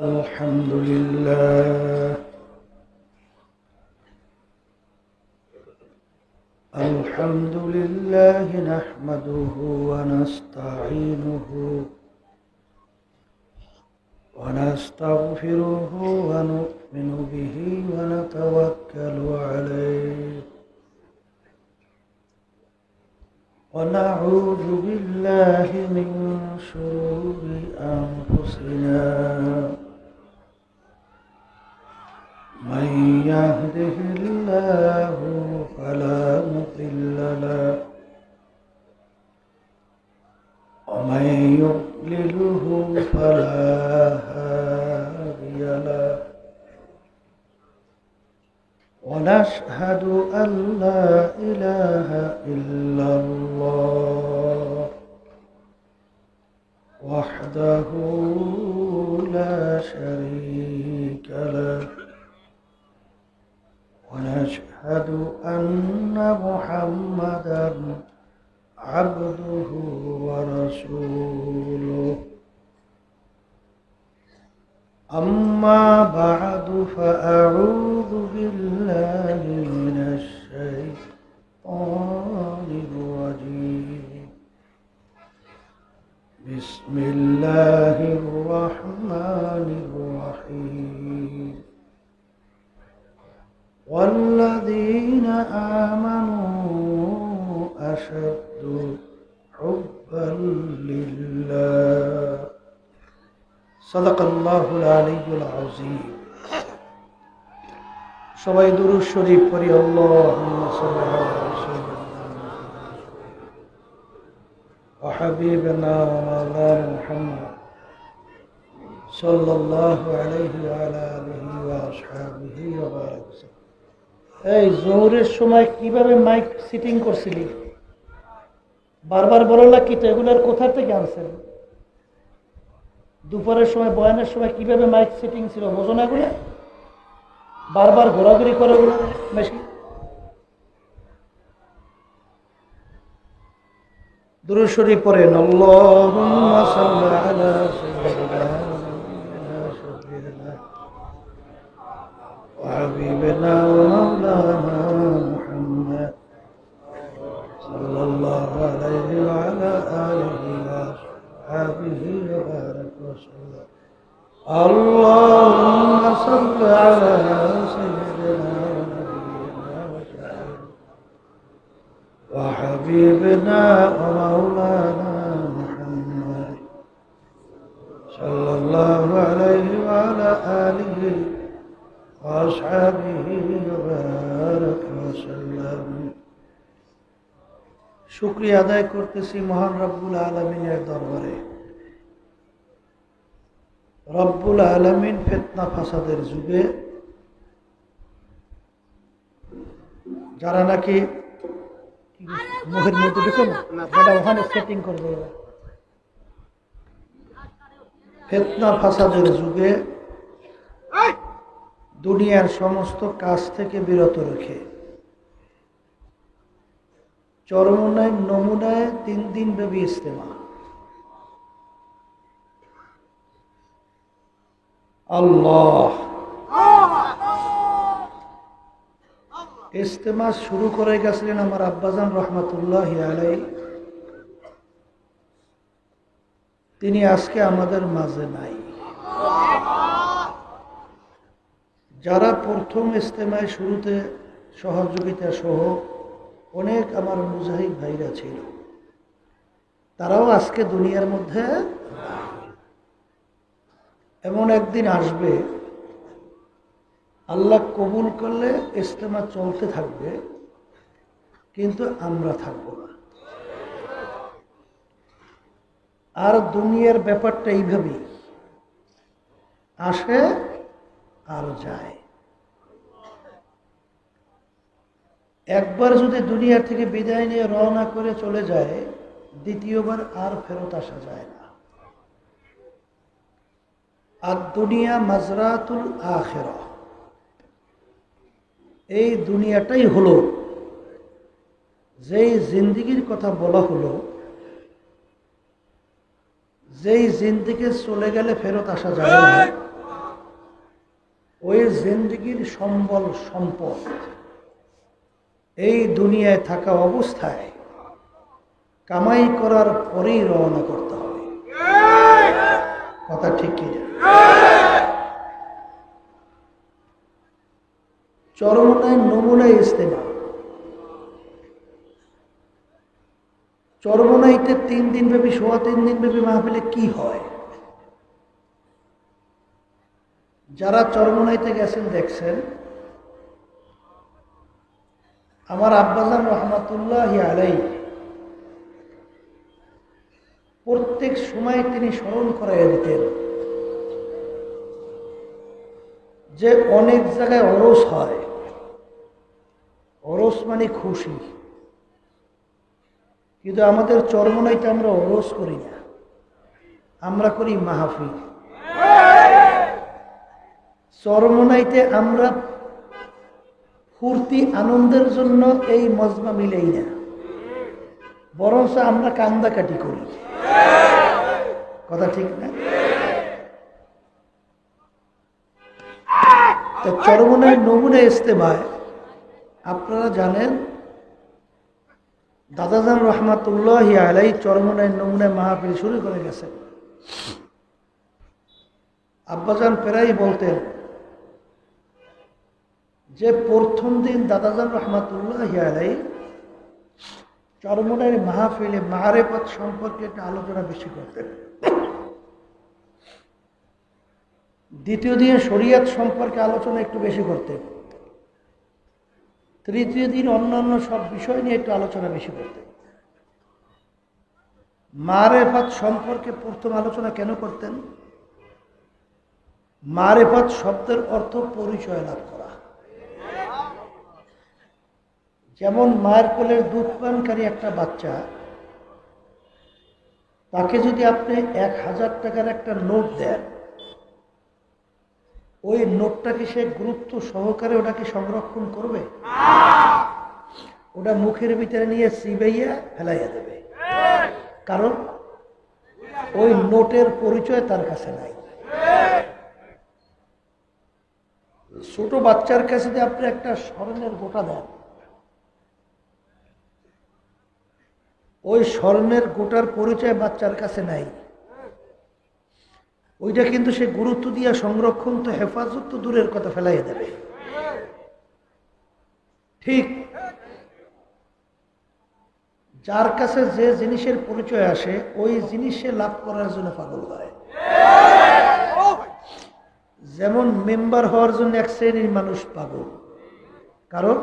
الحمد لله الحمد لله نحمده ونستعينه ونستغفره ونؤمن به ونتوكل عليه ونعوذ بالله من شرور أنفسنا من يهده الله فلا مضل له ومن يضلله فلا هادي له ونشهد أن لا إله إلا الله وحده لا شريك له ونشهد أن محمدًا عبده ورسوله أما بعد فأعوذ بالله من الشيطان الرجيم بسم الله الرحمن الرحيم والذين آمنوا أشد حبا لله صدق الله العلي العظيم সবাই দুরূদ শরীফ পড়ি আল্লাহুম্মা সাল্লি আলা সাইয়্যিদিনা ওয়া হাবিবিনা ওয়া মাওলানা মুহাম্মদ সাল্লাল্লাহু আলাইহি ওয়া আলা আলিহি ওয়া আসহাবিহি ওয়া বারাক। এই জোহরের সময় কিভাবে মাইক সিটিং করছিলি? বারবার বললা কি তো এগুলোর কোথা থেকে আনছেন? দুপুরের সময় বয়ানের সময় কিভাবে মাইক সেটিং ছিল বোঝো না? এগুলো বারবার ঘোরাঘুরি করে ওগুলো বেশি। দুরূদ শরীফ পড়েন আল্লাহুম্মা সাল্লি আলা সাইয়্যিদিনা ওয়া হাবিবিনা ওয়া মাওলানা মুহাম্মদ সাল্লাল্লাহু আলাইহি ওয়া আলা আলিহি ওয়া আসহাবিহি ওয়া বারাক ওয়াসাল্লাম। اللهم صل على سيدنا ونبينا وحبيبنا ومولانا محمد صلى الله عليه وعلى آله وأصحابه وبارك وسلم। শুকরিয়া আদায় করতেছি মহান রব্বুল আলামিনের দরবারে। রব্বুল আলামিন ফিতনা ফাসাদের যুগে যারা নাকি মুখের মধ্যে ঢুকে না ওখানে সেটিং করে দেবে, ফিতনা ফাসাদের যুগে দুনিয়ার সমস্ত কাজ থেকে বিরত রেখে চরমনায় নমুনায় 3 দিন ব্যাপী ইজতেমা, আল্লাহ ইজতেমা শুরু করে গেছিলেন আমার আব্বাজান রহমাতুল্লাহি আলাইহি। তিনি আজকে আমাদের মাঝে নাই। যারা প্রথম ইজতেমায় শুরুতে সহযোগিতা সহ অনেক আমার মুজাহিদ ভাইরা ছিল, তারাও আজকে দুনিয়ার মধ্যে। এমন একদিন আসবে আল্লাহ কবুল করলে ইজতেমা চলতে থাকবে, কিন্তু আমরা থাকব না। আর দুনিয়ার ব্যাপারটা এইভাবেই আসে আর যায়। একবার যদি দুনিয়া থেকে বিদায় নিয়ে রওনা করে চলে যায়, দ্বিতীয়বার আর ফেরত আসা যায় না। আর দুনিয়া মাজরাতুল আখিরাহ, এই দুনিয়াটাই হলো যেই জিন্দিগির কথা বলা হলো, যেই জিন্দিগি চলে গেলে ফেরত আসা যায় না, ওই জিন্দেগির সম্বল সম্পদ এই দুনিয়ায় থাকা অবস্থায় কামাই করার পরেই রওনা করতে হবে। কথা ঠিক কি না? চরমনায় নমুনায় ইজতেমা। চরমনাইতে 3 দিন ব্যাপী, 3.5 দিন ব্যাপী মাহফিলে কি হয়? যারা চরমনাইতে গেছেন দেখছেন, আমার আব্বাজান রহমাতুল্লাহি আলাইহি প্রত্যেক সময় তিনি স্মরণ করাইয়া দিতেন যে অনেক জায়গায় ওরস হয়। ওরস মানে খুশি, কিন্তু আমাদের চরমনাইতে আমরা ওরস করি না, আমরা করি মাহফিল। চরমনাইতে আমরা ফুর্তি আনন্দের জন্য এই মজমা মিলেই না, বরঞ্চ আমরা কান্দাকাটি করি। কথা ঠিক না? তো চরমনাই নমুনা ইজতেমায় আপনারা জানেন দাদাজান রহমাতুল্লাহি আলাইহি চরমনাই নমুনায় মাহফিল শুরু করে গেছেন। আব্বাজান প্রায়ই বলতেন যে প্রথম দিন দাদাজান রহমাতুল্লাহি আলাইহি চরমনাইয়ের মাহফিলে মারেফত সম্পর্কে একটা আলোচনা বেশি করতেন। দ্বিতীয় দিন শরীয়ত সম্পর্কে আলোচনা একটু বেশি করতেন। তৃতীয় দিন অন্যান্য সব বিষয় নিয়ে একটু আলোচনা বেশি করতেন। মারেফত সম্পর্কে প্রথম আলোচনা কেন করতেন? মারেফত শব্দের অর্থ পরিচয় লাভ করা। যেমন মায়ের কোলের দুধ পানকারী একটা বাচ্চা, তাকে যদি আপনি 1000 টাকার একটা নোট দেন, ওই নোটটাকে সে গুরুত্ব সহকারে ওটাকে সংরক্ষণ করবে? ওটা মুখের ভিতরে নিয়ে চিবাইয়া ফেলাইয়া দেবে, কারণ ওই নোটের পরিচয় তার কাছে নাই। ছোট বাচ্চার কাছে যদি আপনি একটা স্বর্ণের গোটা দেন, ওই স্বর্ণের গোটার পরিচয় বাচ্চার কাছে নাই। ওইটা কিন্তু সে গুরুত্ব দিয়া সংরক্ষণ তো হেফাজত তো দূরের কথা ফেলাইয়া দেবে। ঠিক যার কাছে যে জিনিসের পরিচয় আসে, ওই জিনিসে লাভ করার জন্য পাগল হয়। যেমন মেম্বার হওয়ার জন্য এক শ্রেণীর মানুষ পাগল, কারণ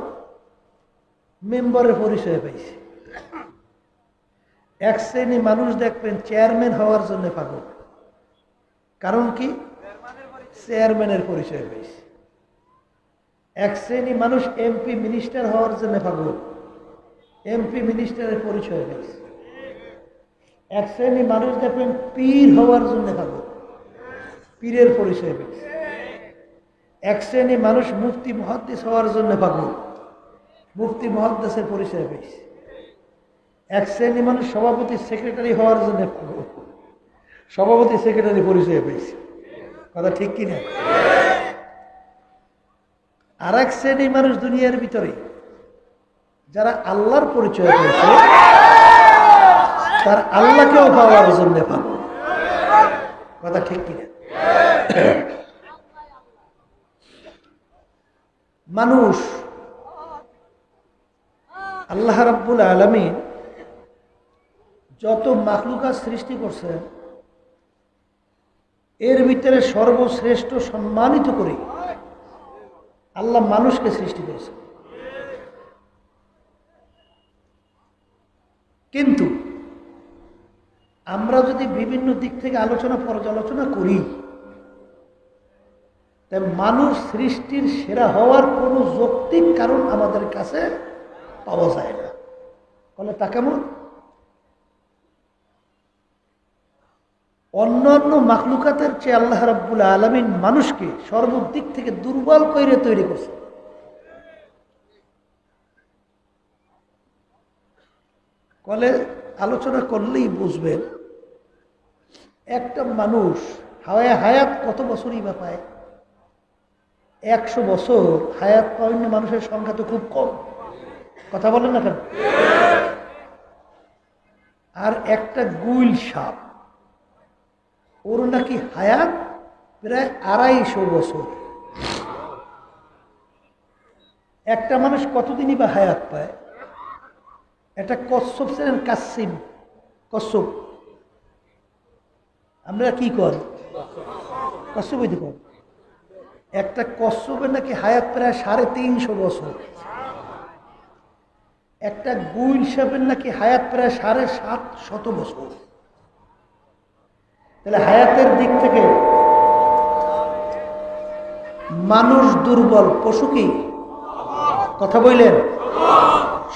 মেম্বারের পরিচয় পাইছে। এক শ্রেণী মানুষ দেখবেন চেয়ারম্যান হওয়ার জন্য পাগল, কারণ কি? চেয়ারম্যানের পরিচয় পেয়েছে। এক শ্রেণী মানুষ এমপি মিনিস্টার হওয়ার জন্য পাগল, এমপি মিনিস্টারের পরিচয় পেয়েছে। এক শ্রেণী মানুষ দেখবেন পীর হওয়ার জন্য পাগল, পীরের পরিচয় পেয়েছে। এক শ্রেণী মানুষ মুফতি মুহাদ্দিস হওয়ার জন্য পাগল, মুফতি মুহাদ্দিসের পরিচয় পেয়েছে। এক শ্রেণী মানুষ সভাপতি সেক্রেটারি হওয়ার জন্য পাগল, সভাপতি সেক্রেটারি পরিচয় পেয়েছে। কথা ঠিক কিনা? আর এক শ্রেণীর মানুষ দুনিয়ার ভিতরে যারা আল্লাহর পরিচয় পেয়েছে, তার আল্লাহকেও পাওয়ার জন্য পাগল। কথা ঠিক কিনা? মানুষ আল্লাহ রাব্বুল আলামিন যত মাখলুকাত সৃষ্টি করছেন, এর ভিতরে সর্বশ্রেষ্ঠ সম্মানিত করে আল্লাহ মানুষকে সৃষ্টি করেছেন। কিন্তু আমরা যদি বিভিন্ন দিক থেকে পর্যালোচনা করি, তাই মানুষ সৃষ্টির সেরা হওয়ার কোনো যৌক্তিক কারণ আমাদের কাছে পাওয়া যায় না। বলে তা কেমন? অন্যান্য মাখলুকাতের চেয়ে আল্লাহ রাব্বুল আলামিন মানুষকে সর্বদিক থেকে দুর্বল করে তৈরি করছে। কলে আলোচনা করলেই বুঝবেন, একটা মানুষ হায়াত কত বছরই বা পায়? 100 বছর হায়াত পাওয়া মানুষের সংখ্যা তো খুব কম, কথা বলেন না কেন? আর একটা গুইল সাপ, ওর নাকি হায়াত প্রায় 250 বছর। একটা মানুষ কতদিনই বা হায়াত পায়? একটা কচ্ছপ ছিলেন, কাসিম কচ্ছপ, আমরা কি কর কচ্ছপ হইতে কর, একটা কচ্ছপের নাকি হায়াত প্রায় 350 বছর। একটা গুইল সাপের নাকি হায়াত প্রায় 750 বছর। তাহলে হায়াতের দিক থেকে মানুষ দুর্বল, পশু কি? কথা বললেন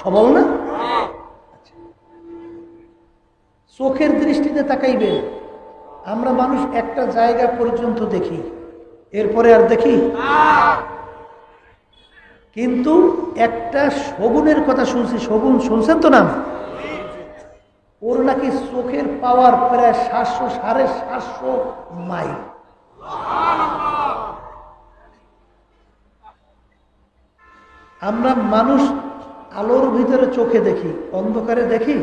সবল না? চোখের দৃষ্টিতে তাকাইবে, আমরা মানুষ একটা জায়গা পর্যন্ত দেখি, এরপরে আর দেখি। কিন্তু একটা শগুনের কথা শুনছি, শগুন শুনছেন তো নাম? ওর নাকি চোখের পাওয়ার প্রায় 700-750 মাইল। আমরা মানুষ আলোর ভিতরে চোখে দেখি, অন্ধকারে দেখি।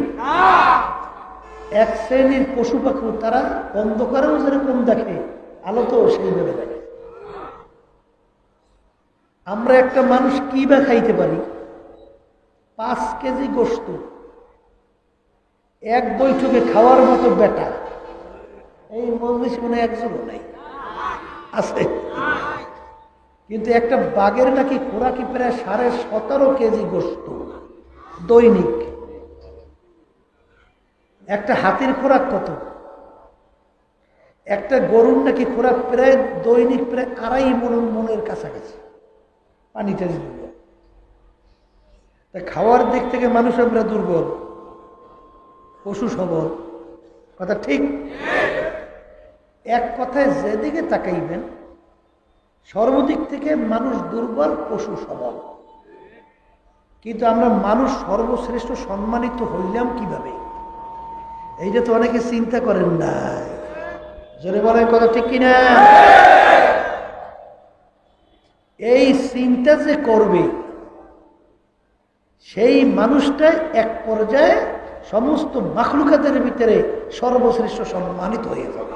এক শ্রেণীর পশু পাখি তারা অন্ধকারেও যেরকম দেখে, আলো তো সেইভাবে দেখে। আমরা একটা মানুষ কি বা খাইতে পারি? 5 কেজি গোশত এক বৈঠকে খাওয়ার মতো বেটা এই মজলিসে মনে একজনও নাই, আছে? কিন্তু একটা বাঘের নাকি খোরাকি প্রায় 17.5 কেজি গোশত দৈনিক। একটা হাতির খোরাক কত? একটা গরুর নাকি খোরাক প্রায় দৈনিক প্রায় 2.5 মনের কাছাকাছি, পানিতে দিব। তাই খাওয়ার দিক থেকে মানুষ আমরা দুর্বল, পশু সবল, কথা ঠিক? এক কথায় যেদিকে তাকাইবেন সর্বদিক থেকে মানুষ দুর্বল, পশু সবল। কিন্তু আমরা মানুষ সর্বশ্রেষ্ঠ সম্মানিত হইলাম কিভাবে? এইটা তো অনেকে চিন্তা করেন না, জোরে বলেন কথা ঠিক কিনা? এই চিন্তা যে করবে সেই মানুষটা এক পর্যায়ে সমস্ত মাখলুকাতের ভিতরে সর্বশ্রেষ্ঠ সম্মানিত হয়ে যাবে।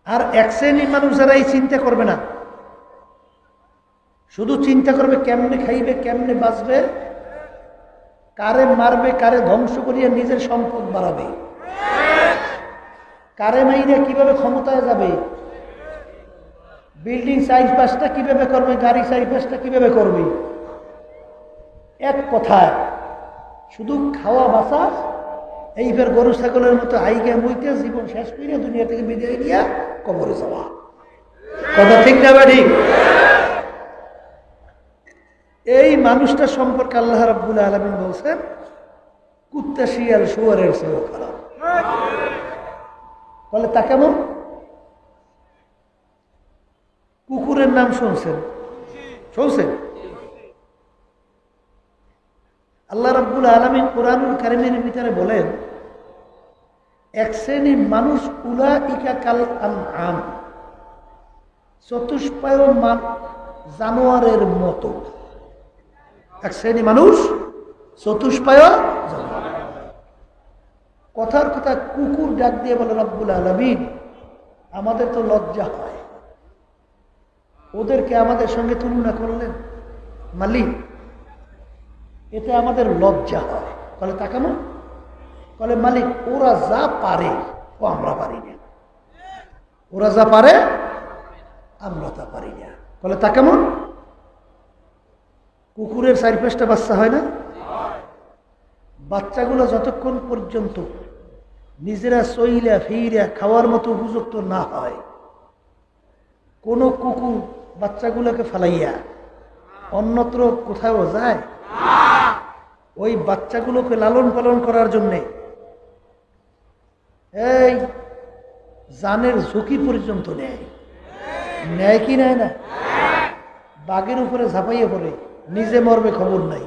আর এক শ্রেণীর মানুষ যারা এই চিন্তা করবে না, শুধু চিন্তা করবে কেমনে খাইবে, কেমনে বাঁচবে, কারে মারবে, কারে ধ্বংস করিয়া নিজের সম্পদ বাড়াবে, কারে মাইরে কিভাবে ক্ষমতায় যাবে, বিল্ডিং 4-5টা কিভাবে করবে, গাড়ি 4-5টা কিভাবে করবে। এক কথায় শুধু খাওয়া বাঁচা, এইবার গরু ছাগলের মতো আইগা মুইতে জীবন শেষ করিয়া দুনিয়া থেকে বিদায় নিয়ে কবরে যাওয়া, কথা ঠিক না? ঠিক। এই মানুষটা সম্পর্কে আল্লাহ রাব্বুল আলামিন বলছেন, কুত্তা শিয়াল শুয়ারের চেয়েও খারাপ। বলে তা কেমন? কুকুরের নাম শুনছেন? শুনছেন? আল্লাহ রাব্বুল আলামিন কুরআনুল কারীমের ভিতরে বলেন, এক শ্রেণীর মানুষ উলাইকা কাল আনআম, চতুষ্পায় জানোয়ারের মতো। এক শ্রেণী মানুষ চতুষ্পায় জানোয়ার। কথার কথা কুকুর ডাক দিয়ে বলে রব্বুল আলামিন, আমাদের তো লজ্জা হয়, ওদেরকে আমাদের সঙ্গে তুলনা করলেন মালিক, এতে আমাদের লজ্জা হয়। বলে তা কেমন? বলে মালিক, ওরা যা পারে ও আমরা পারি না, ওরা যা পারে আমরা তা পারি না। বলে তা কেমন? কুকুরের 4-5টা বাচ্চা হয় না? বাচ্চাগুলো যতক্ষণ পর্যন্ত নিজেরা চইলা ফিরা খাওয়ার মতো উপযুক্ত না হয়, কোন কুকুর বাচ্চাগুলোকে ফালাইয়া অন্যত্র কোথাও যায়? ওই বাচ্চাগুলোকে লালন পালন করার জন্যে এই জানের ঝুঁকি পর্যন্ত নেয়। নেয় কি নেয় না? বাঘের উপরে ঝাঁপাইয়ে পড়ে, নিজে মরবে খবর নাই।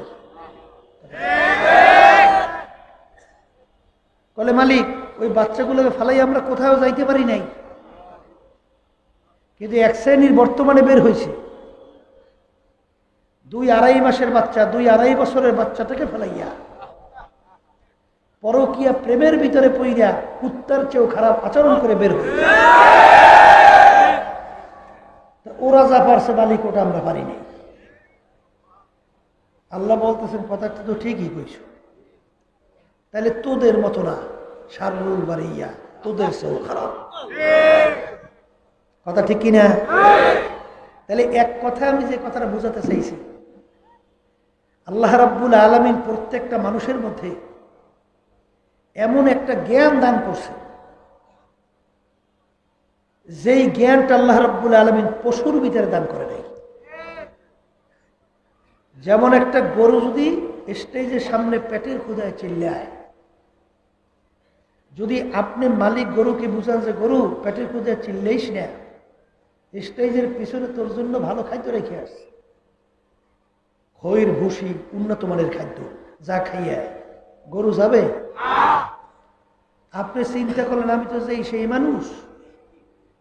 বলে মালিক, ওই বাচ্চাগুলোকে ফালাই আমরা কোথাও যাইতে পারি নাই। কিন্তু এক শ্রেণীর বর্তমানে বের হয়েছে 2-2.5 মাসের বাচ্চা 2-2.5 বছরের বাচ্চাটাকে ফেলাইয়া পরকীয়া প্রেমের ভিতরে পইরা কুত্তার চেয়েও খারাপ আচরণ করে বের হয়ে ওরা যা পারছে মালিক ওটা আমরা পারিনি। আল্লাহ বলতেছেন কথাটা তো ঠিকই কইছো, তাহলে তোদের মতো না, শাররুল বারিয়া তোদের চেয়েও খারাপ। কথা ঠিক কিনা? তাহলে এক কথা আমি যে কথাটা বোঝাতে চাইছি, আল্লাহ রাব্বুল আলামিন প্রত্যেকটা মানুষের মধ্যে এমন একটা জ্ঞান দান করছে, যেই জ্ঞানটা আল্লাহ রাব্বুল আলামিন পশুর ভিতরে দান করে নাই। যেমন একটা গরু যদি স্টেজের সামনে পেটের ক্ষুধায় চিল্লায়, যদি আপনি মালিক গরুকে বুঝান যে গরু পেটের ক্ষুধায় চিল্লাইস না, স্টেজের পিছনে তোর জন্য ভালো খাদ্য রেখে আসছে, খৈর ভুসি উন্নত মানের খাদ্য, যা খাইয়া গরু যাবে? আপনি চিন্তা করলেন আমি তো যেই সেই মানুষ,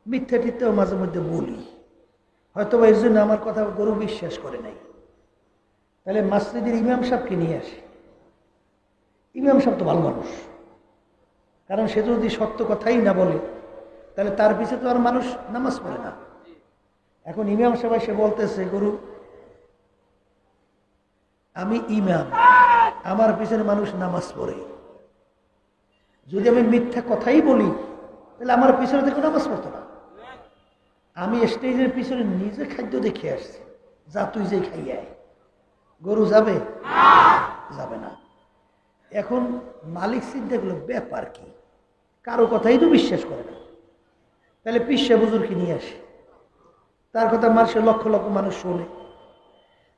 মিথ্যা টিথ্যাও মাঝে মধ্যে বলি, হয়তো বা এর জন্য আমার কথা গরু বিশ্বাস করে নাই। তাহলে মসজিদের ইমাম সাহেবকে নিয়ে আসে, ইমাম সাহেব তো ভালো মানুষ, কারণ সে যদি সত্য কথাই না বলে তাহলে তার পিছে তো আর মানুষ নামাজ পড়ে না। এখন ইমাম সাহেব সে বলতেছে গরু আমি ইমাম, আমার পিছনে মানুষ নামাজ পড়ে, যদি আমি মিথ্যা কথাই বলি তাহলে আমার পিছনে দেখো নামাজ পড়তো না। আমি স্টেজের পিছনে নিজে খাদ্য দেখে আসছি, যা তুই যে খাইয়ায়, গরু যাবে? যাবে না। এখন মালিক চিন্তা করলো ব্যাপার কি, কারো কথাই তো বিশ্বাস করে না, তাহলে পিসা বুজুর্গকে নিয়ে আসে, তার কথা মানুষের লক্ষ লক্ষ মানুষ শোনে।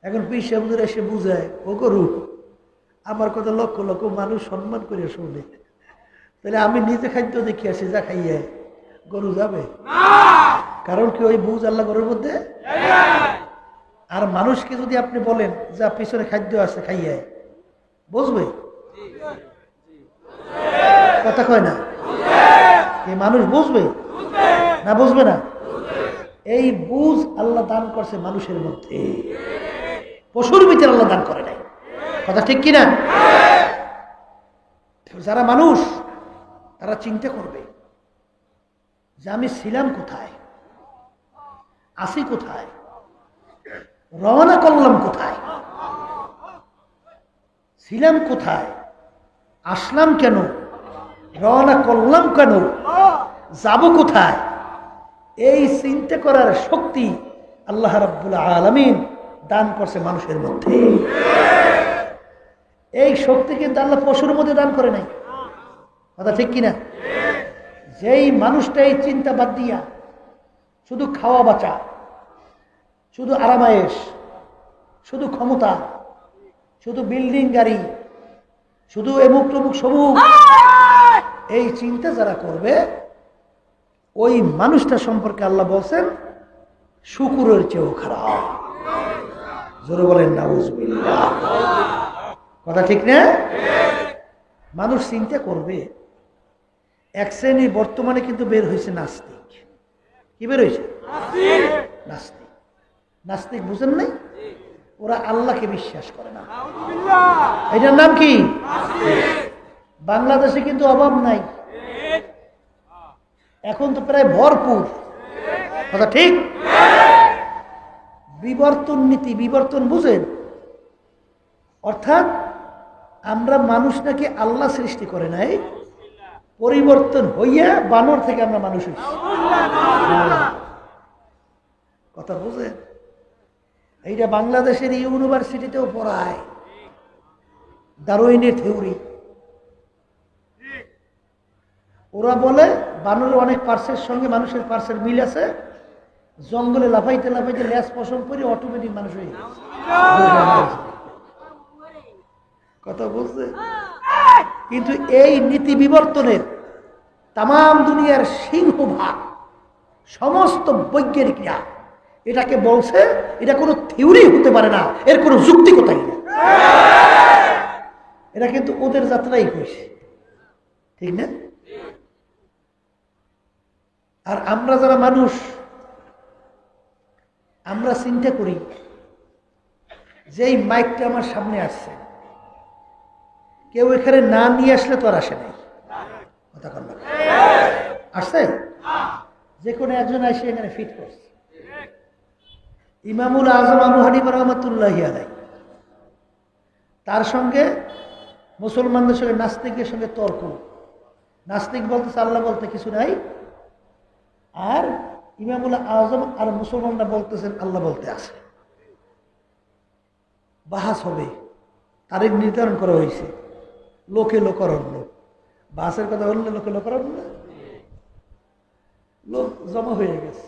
এখন পিসা বুজুর এসে বুঝায়, ও গরু আমার কথা লক্ষ লক্ষ মানুষ সম্মান করে শোনে, তাহলে আমি নিজে খাদ্য দেখে আসি, যা খাইয়ে গরু যাবে? কারণ কি ওই বুঝ আল্লাহ গরুর মধ্যে। আর মানুষকে যদি আপনি বলেন যা পিছনে খাদ্য আছে খাইয়ে, বুঝবে? কথা কয় না, এই মানুষ বুঝবে না? বুঝবে না। এই বুঝ আল্লাহ দান করছে মানুষের মধ্যে, পশুর ভিতরে আল্লাহ দান করে নাই। কথা ঠিক কিনা? যারা মানুষ তারা চিন্তা করবে যে আমি ছিলাম কোথায়, আসি কোথায়, রওনা করলাম কোথায়, ছিলাম কোথায়, আসলাম কেন, রওনা করলাম কেন, যাব কোথায়। এই চিন্তা করার শক্তি আল্লাহ রাব্বুল আলামিন দান করছে মানুষের মধ্যে। এই শক্তি কিন্তু আল্লাহ পশুর মধ্যে দান করে নাই। কথা ঠিক কিনা? যেই মানুষটা এই চিন্তা বাদ দিয়া শুধু খাওয়া বাঁচা, শুধু আরামায়েশ, শুধু ক্ষমতা, শুধু বিল্ডিং গাড়ি, শুধু এমুক টমুক সমুক, এই চিন্তা যারা করবে ওই মানুষটা সম্পর্কে আল্লাহ বলছেন শুকুরের চেয়েও খারাপ। জোরে বলেন নাউজুবিল্লাহ। কথা ঠিক না? মানুষ চিন্তা করবে। এক শ্রেণী বর্তমানে কিন্তু বের হয়েছে নাস্তিক। কি বের হয়েছে? নাস্তিক। নাস্তিক বুঝেন নাই? ওরা আল্লাহকে বিশ্বাস করে না। এটার নাম কি? বাংলাদেশে কিন্তু অভাব নাই, এখন তো প্রায় ভরপুর। কথা ঠিক? বিবর্তন নীতি, বিবর্তন বুঝেন? অর্থাৎ আমরা মানুষ নাকি আল্লাহ সৃষ্টি করে নাই, পরিবর্তন হইয়া বানর থেকে আমরা মানুষ হইছি। কথা বুঝেন? এইটা বাংলাদেশের ইউনিভার্সিটিতেও পড়ায়, ডারউইনের থিওরি। ওরা বলে বানরের অনেক পার্সের সঙ্গে মানুষের পার্সের মিল আছে, জঙ্গলে লাফাইতে লাফাইতে ল্যাস পশম করে অটোমেটিক মানুষ হয়ে গেছে। কথা বলছে? কিন্তু এই নীতি বিবর্তনের তাম দুনিয়ার সিংহভাগ সমস্ত বৈজ্ঞানিকরা এটাকে বলছে এটা কোনো থিওরি হতে পারে না, এর কোনো যুক্তিকতাই না। এটা কিন্তু ওদের যাত্রাই হয়েছে, ঠিক না? আর আমরা যারা মানুষ আমরা চিন্তা করি যে এই মাইকটা আমার সামনে আসছে, কেউ এখানে না নিয়ে আসলে তো আর আসে নাই, কথা কর না, আসছে যে কোনো একজন এসে এখানে ফিট করছে। ইমামুল আজম আবু হানিফা রাহমাতুল্লাহি আলাইহি, তার সঙ্গে মুসলমানদের সঙ্গে নাস্তিকের সঙ্গে তর্ক। নাস্তিক বলতেছে আল্লাহ বলতে কিছু নাই, আর ইমামুল আজম আর মুসলমানরা বলতেছেন আল্লাহ বলতে আছে। বাহাস হবে, তারিখ নির্ধারণ করা হয়েছে, লোকে লোকারণ্য। বাহাসের কথা বললে লোকে লোকারণ্য, লোক জমা হয়ে গেছে।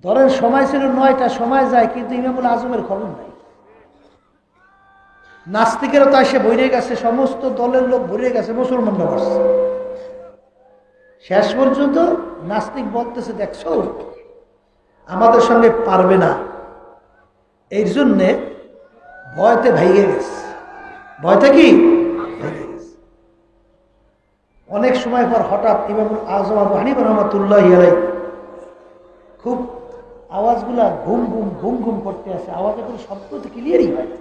ধরেন সময় ছিল 9টা, সময় যায় কিন্তু ইমামুল আজমের খবর নাই। নাস্তিকেরও তো এসে ভরে গেছে, সমস্ত দলের লোক ভরে গেছে, মুসলমানরা বসছে। শেষ পর্যন্ত নাস্তিক বলতেছে দেখছো আমাদের সঙ্গে পারবে না, এই জন্যে ভয়তে ভেঙে গেছে। ভয়তে কি ভেঙে গেছে। অনেক সময় পর হঠাৎ ইমামুল আজম আবু হানিফা রাহমাতুল্লাহি আলাইহি খুব আওয়াজগুলা ঘুম ঘুম ঘুম ঘুম করতে আসে, আওয়াজের কোনো শব্দ তো ক্লিয়ারই হয় না,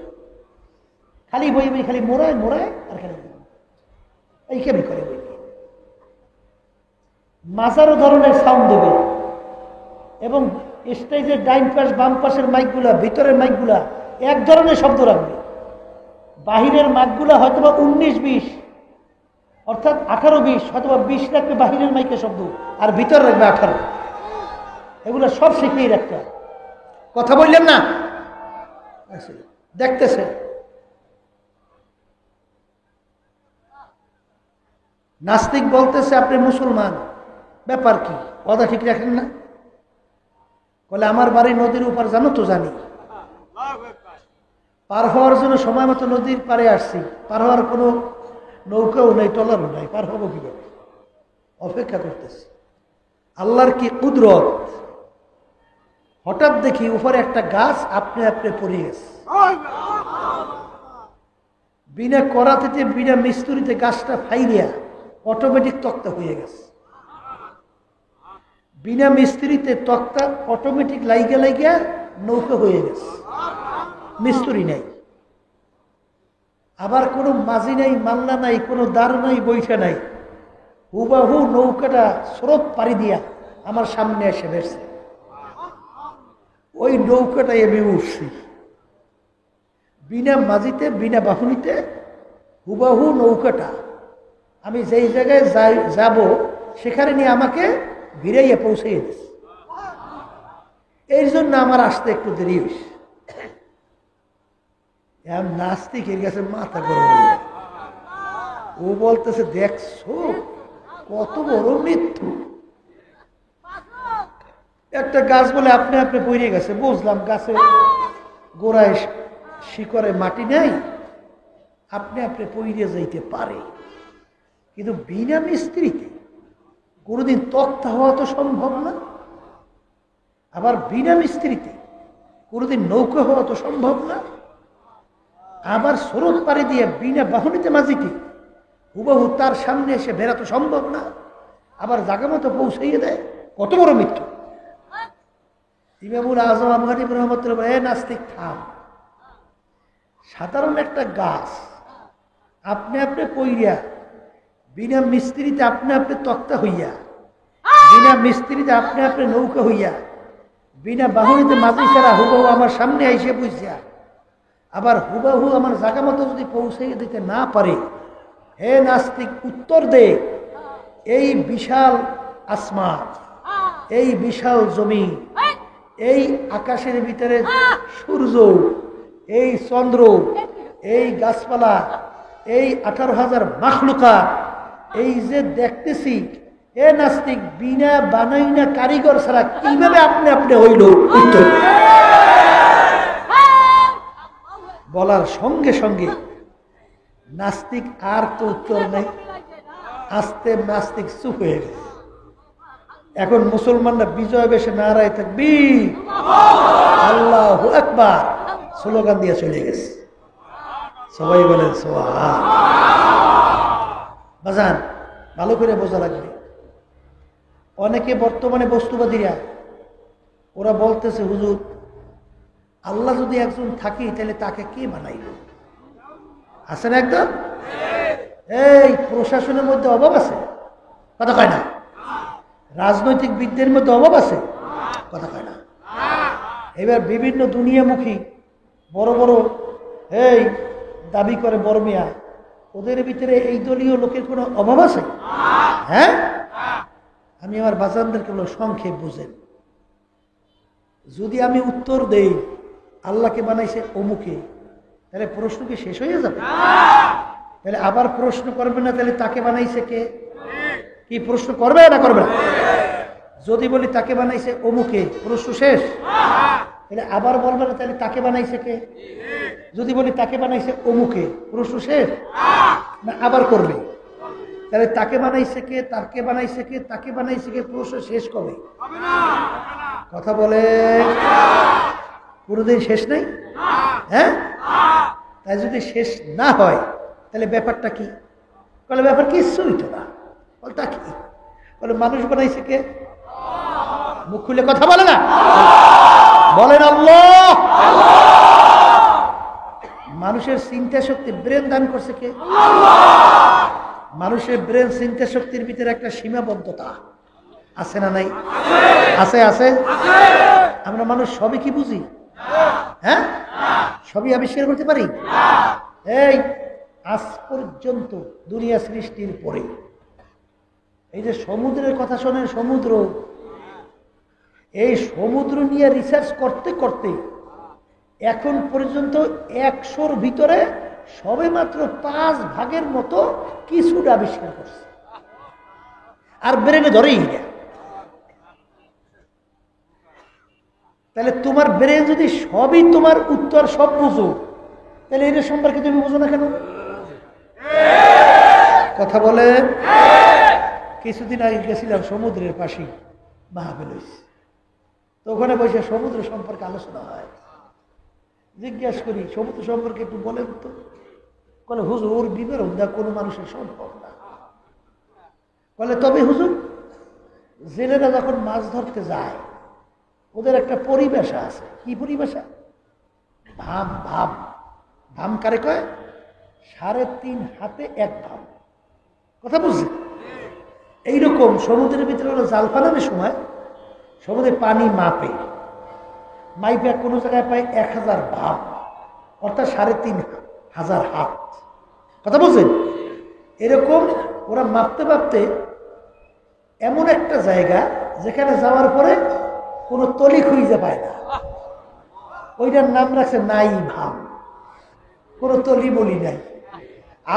খালি বই বই খালি মোড়ায় মোড়ায় আর খালি এই কেমনি করে বই। মাজারও ধরনের সাউন্ড দেবে এবং স্টেজের ডাইন পাশ বাম পাশের মাইকগুলা, ভিতরের মাইকগুলা এক ধরনের শব্দ রাখবে। বাহিরের মাইকগুলা হয়তোবা 19-20 অর্থাৎ 18-20 হয়তোবা 20 রাখবে বাহিরের মাইকের শব্দ, আর ভিতরে রাখবে 18। এগুলো সব শিখিয়ে রাখতে। কথা বললেন না, দেখতেছে নাস্তিক বলতেছে আপনি মুসলমান, ব্যাপার কি, কথা ঠিক রাখেন না? বলে আমার বাড়ি নদীর উপর, জানো তো? জানি। পার হওয়ার জন্য সময় মতো নদীর পাড়ে আসছি, পার হওয়ার কোনো নৌকাও নেই, ট্রলারও নাই, পার হবো কিভাবে? অপেক্ষা করতেছি। আল্লাহর কি কুদরত, হঠাৎ দেখি উপরে একটা গাছ আপনি আপনি পড়ে গেছে। বিনা করাতে বিনা মিস্ত্রিতে গাছটা ফাইরিয়া অটোমেটিক তক্তা হয়ে গেছে। বিনা মিস্ত্রিতে তক্তা অটোমেটিক লাইগা লাইগা নৌকা হয়ে গেছে, মিস্ত্রি নাই। আবার কোনো মাঝি নাই, মাল্লা নাই, কোনো দাঁড় নাই, বৈঠা নাই, হুবাহু নৌকাটা স্রোত পাড়ি দিয়া আমার সামনে এসে বেরছে। ওই নৌকাটাই আমি উঠছি, বিনা মাঝিতে বিনা বাহুনিতে হুবাহু নৌকাটা আমি যেই জায়গায় যাব সেখানে নিয়ে আমাকে ভিড়াইয়া পৌঁছে দিচ্ছে। এই জন্য আমার আসতে একটু দেরি হয়েছে। নাস্তিকের কাছে মাথা গরম হয়ে যায়। ও বলতেছে দেখছো কত বড় মৃত্যু, একটা গাছ বলে আপনি আপনি পড়ে গেছে। বুঝলাম গাছের গোড়ায় শিকড়ে মাটি নেই, আপনি আপনি পড়ে যাইতে পারে, কিন্তু বিনা মিস্ত্রিতে কোনোদিন তক্তা হওয়া তো সম্ভব না। আবার বিনা মিস্ত্রিতে কোনোদিন নৌকা হওয়া তো সম্ভব না। আবার স্রোত পাড়ি দিয়ে বিনা বাহনিতে মাঝিকে হুবহু তার সামনে এসে বেড়া তো সম্ভব না। আবার জায়গা মতো পৌঁছাইয়ে দেয়, কত বড় মৃত্যু। ইমামুল আজম আবু হানিফা রাহমাতুল্লাহ, এ নাস্তিক থাম, সাধারণ একটা গাছ আপনি আপনি পইয়া বিনা মিস্ত্রিতে আপনি আপনি তক্তা হইয়া, বিনা মিস্ত্রিতে আপনি আপনি নৌকা হইয়া, বিনা বাহনিতে মাঝি ছাড়া হুবহু আমার সামনে আইসে বুঝিয়া, আবার হুবহু আমার জায়গা মতো যদি পৌঁছাইয়ে দিতে না পারে, হে নাস্তিক উত্তর দে, এই বিশাল আসমান, এই বিশাল জমি, এই আকাশের ভিতরে সূর্য, এই চন্দ্র, এই গাছপালা, এই 18,000 মাখলুকাত, এই যে দেখতেছি, এ নাস্তিক বিনা বানাই না কারিগর ছাড়া কিভাবে আপনি আপনি হইল? উত্তর বলার সঙ্গে সঙ্গে নাস্তিক আর তো উত্তর নেই, আস্তে নাস্তিক চুপ হয়ে গেছে। এখন মুসলমানরা বিজয় বেশে নারায় তাকবীর, আল্লাহু আকবার স্লোগান দিয়ে চলে গেছে। সবাই বলেন সুবহান। বাজান ভালো করে বোঝা লাগবে। অনেকে বর্তমানে বস্তুবাদীরা ওরা বলতেছে হুজুর আল্লাহ যদি একজন থাকি তাহলে তাকে কে বানাইল? আছে না একদম? এই প্রশাসনের মধ্যে অভাব আছে, কথা কয় না। রাজনৈতিক বিদ্যের মধ্যে অভাব আছে, কথা কয় না। এবার বিভিন্ন দুনিয়ামুখী বড় বড় এই দাবি করে বড় মিয়া, ওদের ভিতরে এই দলীয় লোকের কোনো অভাব আছে? হ্যাঁ, আমি আমার বাজানদেরকে বলো সংক্ষেপ বুঝেন। যদি আমি উত্তর দেই আল্লাহকে বানাইছে অমুকে, তাহলে প্রশ্ন কি শেষ হয়ে যাবে? তাহলে আবার প্রশ্ন করবে না, তাহলে তাকে বানাইছে কে? কি প্রশ্ন করবে না করবে না? যদি বলি তাকে বানাইছে অমুকে, প্রশ্ন শেষ। তাহলে আবার বলবে না, তাহলে তাকে বানাইছে কে? যদি বলি তাকে বানাইছে অমুকে, প্রশ্ন শেষ না আবার করবে? তাহলে তাকে বানাইছে কে, তাকে বানাইছে কে, তাকে বানাইছে কে, প্রশ্ন শেষ কবে? কথা বলে কোনোদিন শেষ নেই। হ্যাঁ, তাই যদি শেষ না হয় তাহলে ব্যাপারটা কি? বলে ব্যাপার কিছুই তো না। বলতা কি? বলে মানুষ বানাইছে কে? মুখ খুলে কথা বলে না, বলেন আল্লাহ। মানুষের চিন্তা শক্তি ব্রেন দান করছে কে? মানুষের ব্রেন চিন্তা শক্তির ভিতরে একটা সীমাবদ্ধতা আছে না নাই? আছে আছে। আমরা মানুষ সবই কি বুঝি? হ্যাঁ, সবই আবিষ্কার করতে পারি? এই আজ পর্যন্ত দুনিয়া সৃষ্টির পরে এই যে সমুদ্রের কথা শোনেন, সমুদ্র, এই সমুদ্র নিয়ে রিসার্চ করতে করতে এখন পর্যন্ত 100-র ভিতরে সবে মাত্র 5 ভাগের মতো কিছুটা আবিষ্কার করছে, আর ব্রেনে ধরেই না। তাহলে তোমার ব্রেন যদি সবই তোমার উত্তর সব বুঝো, তাহলে এর সম্পর্কে তুমি বুঝো না কেন? কথা বলে। কিছুদিন আগে গেছিলাম সমুদ্রের পাশে মাহফিল, তো ওখানে বসে সমুদ্র সম্পর্কে আলোচনা হয়। জিজ্ঞাসা করি সমুদ্র সম্পর্কে একটু বলেন তো। বলে হুজুর ওর বিবরণ দেওয়া কোনো মানুষের সম্ভব না। বলে তবে হুজুর জেলেরা যখন মাছ ধরতে যায় ওদের একটা পরিবেশা আছে। কি পরিবেশা? ভাম। ভাম ভাম কারে কয়? 3.5 হাতে 1 ভাম। কথা বুঝছি? এইরকম সমুদ্রের ভিতরে ওরা জাল ফালানোর সময় সমুদ্রে পানি মাপে কোনো জায়গায় পায় 1000 ভাম, অর্থাৎ 3500 হাত। কথা বুঝছেন? এরকম ওরা মাপতে মাপতে এমন একটা জায়গা যেখানে যাওয়ার পরে কোনো তলি খুঁজে পায় না, ওইটার নাম রাখছে নাই ভাম। কোনো তলি বলি নাই।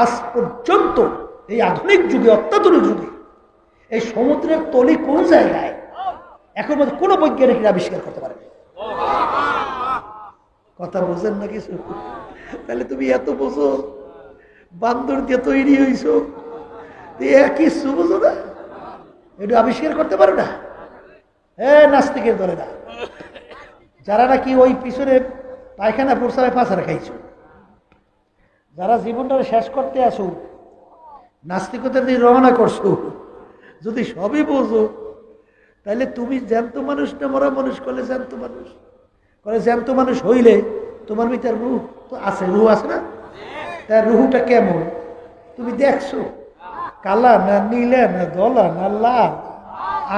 আজ পর্যন্ত এই আধুনিক যুগে, অত্যাধুনিক যুগে এই সমুদ্রের তলি কোন জায়গায় এখন কোনো বৈজ্ঞানিক আবিষ্কার করতে পারে। কথা বোঝেন না কিছু? তাহলে তুমি এত বোঝো, বান্দর দিয়ে তৈরি হইছো, কিছু বোঝো না, এটা আবিষ্কার করতে পারো না। নাস্তিকের দলে না, যারা নাকি ওই পিছনে পায়খানা প্রস্রাবে পাছারা খাইছো, যারা জীবনটা শেষ করতে আসো, নাস্তিকতার দিয়ে রওনা করছো, যদি সবই বোঝো তাহলে তুমি জ্যান্ত মানুষ না মরা মানুষ? করলে জ্যান্ত মানুষ। করে জ্যান্ত মানুষ হইলে তোমার ভিতর রুহ তো আছে, রুহ আছে না? তার রুহটা কেমন তুমি দেখছো? কালা না নীলা না দলা না লাল?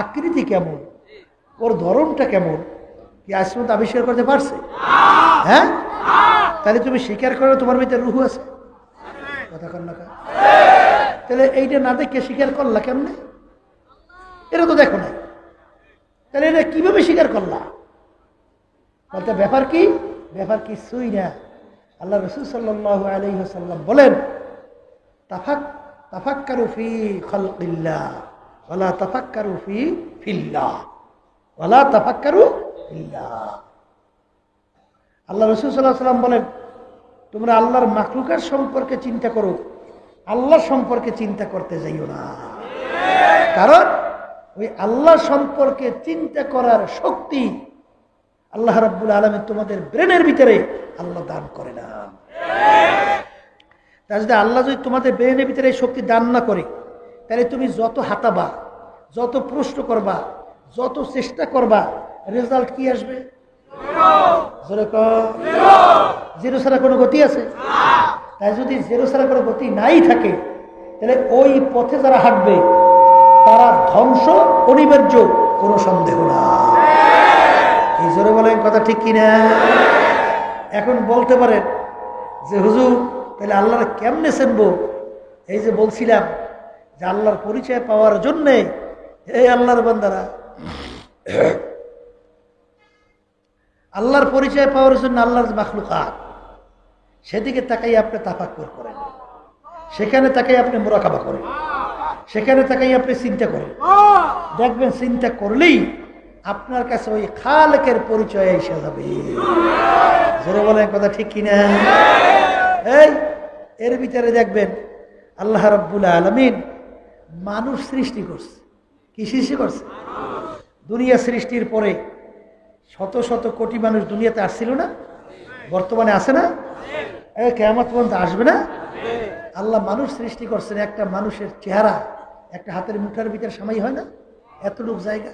আকৃতি কেমন? ওর ধরনটা কেমন? কি আজ পর্যন্ত আবিষ্কার করতে পারছে? হ্যাঁ, তাহলে তুমি স্বীকার করো তোমার ভিতরে রুহ আছে? কথা কর না? তাহলে এইটা না দেখে স্বীকার করলা কেমনে? এটা তো দেখো নাই, তাহলে এটা কিভাবে স্বীকার করলা? বলতে ব্যাপার কি? ব্যাপার কিছুই না। আল্লাহ রাসূল সাল্লাল্লাহু আলাইহি ওয়াসাল্লাম বলেন, তাফাক্কারু ফি খালকিল্লাহ ওয়ালা তাফাক্কারু ফিল্লাহ ওয়ালা তাফাক্কারু ফিল্লাহ। আল্লাহ রাসূল সাল্লাল্লাহু আলাইহি ওয়াসাল্লাম বলেন, তোমরা আল্লাহর মাখলুকাত সম্পর্কে চিন্তা করো, আল্লাহ সম্পর্কে চিন্তা করতে যাইও না। কারণ ওই আল্লাহ সম্পর্কে চিন্তা করার শক্তি আল্লাহ রাব্বুল আলামিন তোমাদের ব্রেনের ভিতরে আল্লাহ দান করে না। তা যদি আল্লাহ যদি তোমাদের ব্রেনের ভিতরে এই শক্তি দান না করে, তাহলে তুমি যত হাতাবা, যত প্রশ্ন করবা, যত চেষ্টা করবা, রেজাল্ট কি আসবে? জিরো ছাড়া কোনো গতি আছে? তাই যদি জিরো ছাড়া কোনো গতি নাই থাকে, তাহলে ওই পথে যারা হাঁটবে তারা ধ্বংস অনিবার্য, কোনো সন্দেহ না। এই জোরে বলেন কথা ঠিক কিনা? এখন বলতে পারেন যে হুজুর তাহলে আল্লাহর কেমনে চিনবো? এই যে বলছিলাম যে আল্লাহর পরিচয় পাওয়ার জন্যে, এই আল্লাহর বান্দারা, আল্লাহর পরিচয় পাওয়ার জন্য আল্লাহর মাখলুকাত, সেদিকে তাকাই আপনি তাফাক্কুর করেন, সেখানে তাকাই আপনি মুরাকাবা করেন, সেখানে তাকাই আপনি চিন্তা করেন। দেখবেন চিন্তা করলেই আপনার কাছে ওই খালেকের পরিচয় এসে যাবে। জোরে বলেন কথা ঠিক কিনা? এই এর ভিতরে দেখবেন আল্লাহ রাব্বুল আলামিন মানুষ সৃষ্টি করছে। কি সৃষ্টি করছে? দুনিয়া সৃষ্টির পরে শত শত কোটি মানুষ দুনিয়াতে আসছিল না? বর্তমানে আসে না? কিয়ামত পর্যন্ত আসবে না? আল্লাহ মানুষ সৃষ্টি করছেন। একটা মানুষের চেহারা একটা হাতের মুঠার ভিতরে সামাই হয় না? এতটুক জায়গা,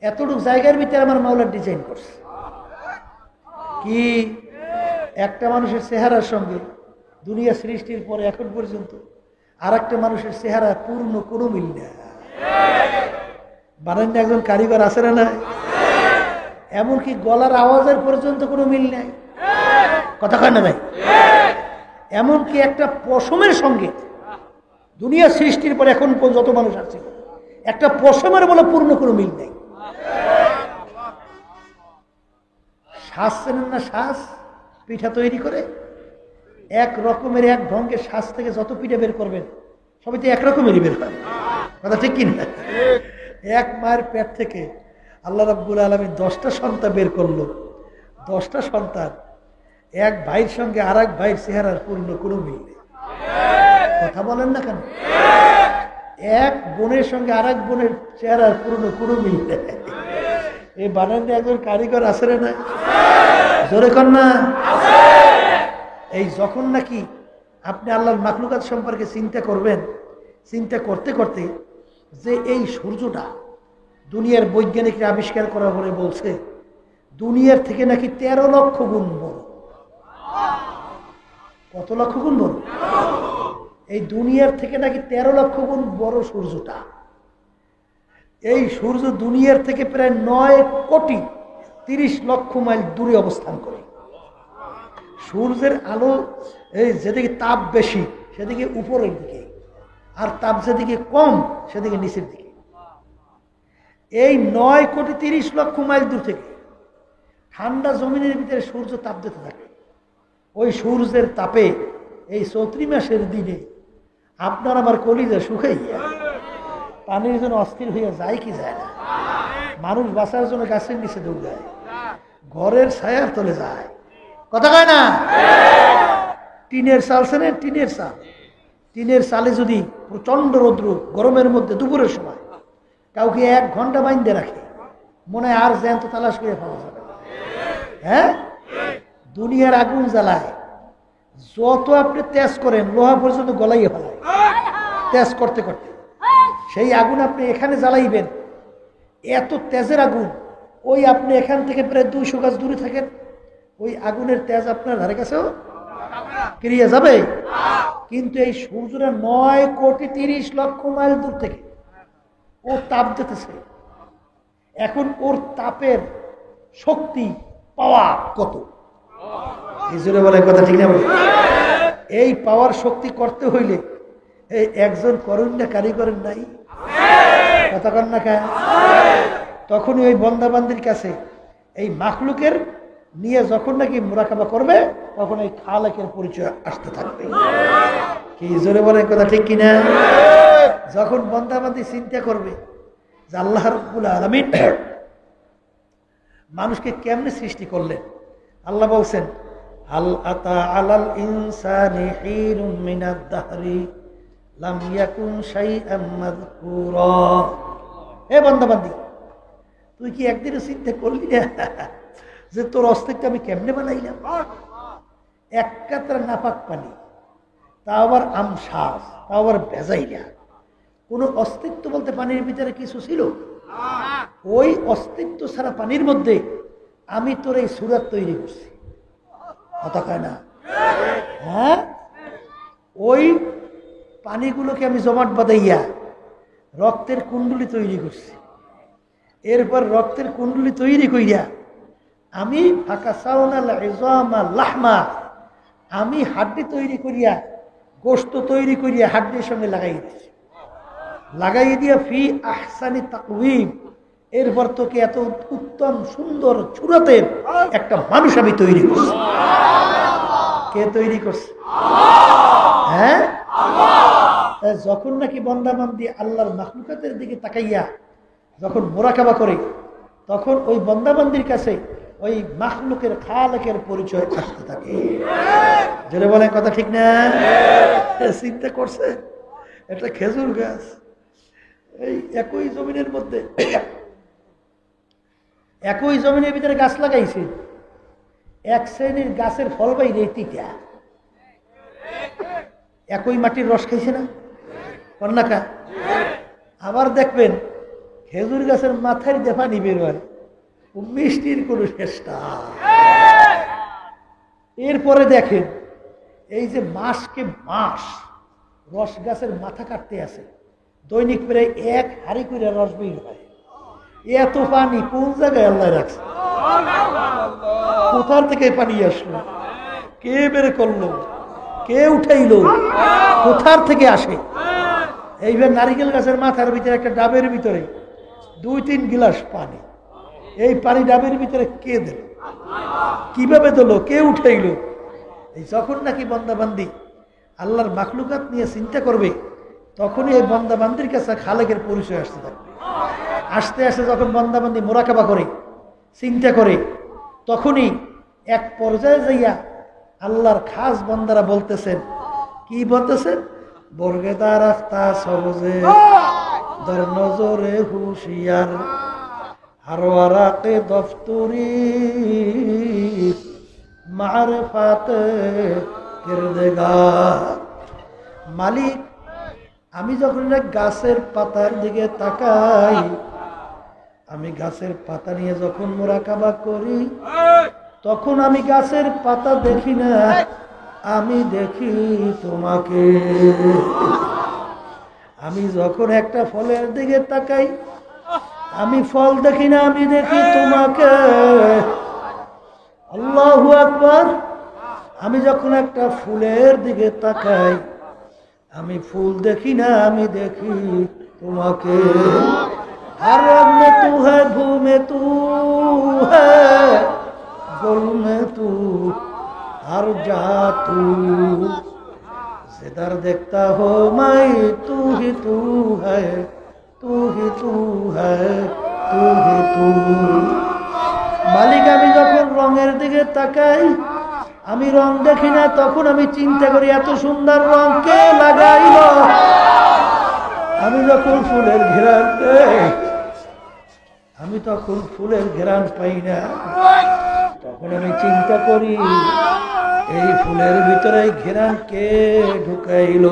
এতটুক জায়গার ভিতরে আমার মাওলার ডিজাইন করছে। কি একটা মানুষের চেহারার সঙ্গে দুনিয়া সৃষ্টির পরে এখন পর্যন্ত আর একটা মানুষের চেহারা পূর্ণ কোনো মিল না। বানান একজন কারিগর আছে না? না, এমনকি গলার আওয়াজের পর্যন্ত কোনো মিল নাই। কথা কয় না ভাই? এমনকি একটা পশমের সঙ্গে দুনিয়া সৃষ্টির পর এখন যত মানুষ আছে, একটা পশমের বলে পূর্ণ কোনো মিল নেই। শ্বাস চেনেন না? শ্বাস পিঠা তৈরি করে এক রকমের এক ঢঙ্গের শ্বাস থেকে যত পিঠা বের করবেন সবই তো একরকমেরই বের হয়। কথা ঠিক কিনা? এক মায়ের পেট থেকে আল্লাহ রাব্বুল আলামিন 10টা সন্তান বের করলো। 10টা সন্তান এক ভাইয়ের সঙ্গে আর এক ভাইয়ের চেহারার পূর্ণ কোনো মিল নেই। কথা বলেন না কেন? এক বোনের সঙ্গে আর এক বোনের চেহারার পূর্ণ কোনো মিল নেই। এই বানানে একজন কারিগর আছে না? জোরে কর না। এই যখন নাকি আপনি আল্লাহর মাখলুকাত সম্পর্কে চিন্তা করবেন, চিন্তা করতে করতে যে এই সূর্যটা দুনিয়ার বৈজ্ঞানিকরা আবিষ্কার করা বলে বলছে দুনিয়ার থেকে নাকি 13 লক্ষ গুণ বড়। কত লক্ষ গুণ বড়? এই দুনিয়ার থেকে নাকি 13 লক্ষ গুণ বড় সূর্যটা। এই সূর্য দুনিয়ার থেকে প্রায় 9 কোটি 30 লক্ষ মাইল দূরে অবস্থান করে। সূর্যের আলো এই যেদিকে তাপ বেশি সেদিকে উপরের দিকে, আর তাপ যেদিকে কম সেদিকে নিচের দিকে। এই 9 কোটি 30 লক্ষ মাইল দূর থেকে ঠান্ডা জমিনের ভিতরে সূর্য তাপ দিতে থাকে। ওই সূর্যের তাপে এই চৈত্র মাসের দিনে আপনার আমার কলিজা শুকাইয়া পানির জন্য অস্থির হইয়া যায় কি যায় না? মানুষ বাঁচার জন্য গাছের নিচে দৌড়ায়, ঘরের ছায়ার তলে যায়। কথা কয় না? টিনের চাল ছেনে, টিনের চাল, টিনের চালে যদি প্রচন্ড রৌদ্র গরমের মধ্যে দুপুরের সময় কাউকে 1 ঘন্টা বাইন্ধে রাখে, মনে হয় আর জ্যান্ত তালাশ করে পাওয়া যাবে। হ্যাঁ, দুনিয়ার আগুন জ্বালায়, যত আপনি তেজ করেন লোহা পর্যন্ত গলাইয়ে ফেলায় তেজ করতে করতে। সেই আগুন আপনি এখানে জ্বালাইবেন, এত তেজের আগুন, ওই আপনি এখান থেকে প্রায় 200 গাছ দূরে থাকেন, ওই আগুনের তেজ আপনার ধারে কাছেও ক্রিয়া যাবে। কিন্তু এই সূর্যটা 9 কোটি 30 লক্ষ মাইল দূর থেকে ও তাপ দিতেছে। এখন ওর তাপের শক্তি পাওয়া কত? এই জন্য বলে কথা ঠিক না? এই পাওয়ার শক্তি করতে হইলে এই একজন করুন না কারিগরের নাই? কথা কন না কেন? তখনই ওই বন্দাবান্দির কাছে এই মাখলুকের নিয়ে যখন নাকি মুরাকাবা করবে তখন এই খালেকের পরিচয় আসতে থাকবে। কি জোরে বলে কথা ঠিক কিনা? যখন বন্দাবান্দি চিন্তা করবে যে আল্লাহ রাব্বুল আলামিন মানুষকে কেমনে সৃষ্টি করলেন, আল্লাহ বলছেন হাল আতা আলাল ইনসানি হিরুম মিনাদ দাহরি লাম ইয়াকুন শাইআম মাযকুরা। হে বান্দাবান্দি, তুই কি একদিনও চিন্তা করলি না যে তোর অস্তিত্ব আমি কেমনে বানাইলাম? এক কাতরা নাপাক পানি, তা আবার আমশ্বাস, তা আবার ভেজাইলা। কোনো অস্তিত্ব বলতে পানির ভিতরে কিছু ছিল? ওই অস্তিত্ব ছাড়া পানির মধ্যে আমি তোর এই সুরাত তৈরি করছি, কথা কয় না? হ্যাঁ, ওই পানিগুলোকে আমি জমাট বাঁধাইয়া রক্তের কুণ্ডলি তৈরি করছি। এরপর রক্তের কুণ্ডলি তৈরি কইরা আমি লাহমা, আমি হাড্ডি তৈরি করিয়া, গোশত তৈরি করিয়া হাড্ডির সঙ্গে লাগাই দিয়েছি, লাগাই দিয়া ফি আহসানি তাকওয়িম, এরপর তোকে এত উত্তম সুন্দর সুরতের একটা মানুষ আমি তৈরি করছি। কে তৈরি করছে? হ্যাঁ, যখন নাকি বন্দাবান্দি আল্লাহর মাখলুকাতের দিকে তাকাইয়া যখন মোরাকাবা করে, তখন ওই বন্দাবান্দির কাছে ওই মাখলুকের খালেকের পরিচয় আসতে থাকে। যেটা বলেন কথা ঠিক না? চিন্তা করছে একটা খেজুর গাছ এই একই জমিনের মধ্যে, একই জমিনের ভিতরে গাছ লাগাইছে, এক শ্রেণীর গাছের ফল বাইরে তিতা, একই মাটির রস খাইছে না কন্যাকা। আবার দেখবেন খেজুর গাছের মাথায় দেখা নিবে মিষ্টির কোনো চেষ্টা। এরপরে দেখেন এই যে মাসকে মাস রস গাছের মাথা কাটতে আছে, দৈনিক প্রায় এক হাড়ি করে রস বের হয়। এত পানি কোন জায়গায় আল্লাহ রাখছে? কোথার থেকে পানি আসলো? কে বের করলো? কে উঠাইলো? কোথার থেকে আসে? এইবার নারিকেল গাছের মাথার ভিতরে একটা ডাবের ভিতরে 2-3 গিলাস পানি, এই পানি ডাবের ভিতরে কে দিল? কিভাবে দিল? কে উঠাইল? এই যখন নাকি বন্দাবান্দি আল্লাহর মাখলুকাত নিয়ে চিন্তা করবে, তখনই এই বন্দাবান্দির কাছে খালেকের পরিচয় আসতে থাকবে। আস্তে আস্তে যখন বন্দাবান্দি মোরাকাবা করে, চিন্তা করে, তখনই এক পর্যায়ে যাইয়া আল্লাহর খাস বন্দারা বলতেছেন, কি বলতেছেন? বর্গেদার আখতা সবজে দর নজরে হুশিয়ার হারওয়ারাকে দফতরি মারফাতে কিরদেগার। মালিক, আমি যখন গাছের পাতার দিকে তাকাই, আমি গাছের পাতা নিয়ে যখন মোরাকাবা করি, তখন আমি গাছের পাতা দেখি না, আমি দেখি তোমাকে। আমি যখন একটা ফলের দিকে তাকাই, আমি ফল দেখি না, আমি দেখি তোমাকে। আল্লাহু আকবার। আমি যখন একটা ফুলের দিকে তাকাই, আমি ফুল দেখি না, আমি দেখি তোমাকে। हर रंग में तू है, भू में तू है, गुल में तू, हर जा तू, जिधर देखता हो मैं तू ही तू है, तू ही तू है, तू ही तू। মালিক, আমি যখন রঙের দিকে তাকাই, আমি রং দেখি না, তখন আমি চিন্তা করি এত সুন্দর রং কে লাগাইল। আমি যখন ফুলের ঘ্রাণ পাই, আমি তখন ফুলের ঘ্রাণ পাই না, তখন আমি চিন্তা করি এই ফুলের ভিতরে ঘ্রাণ কে ঢুকাইল।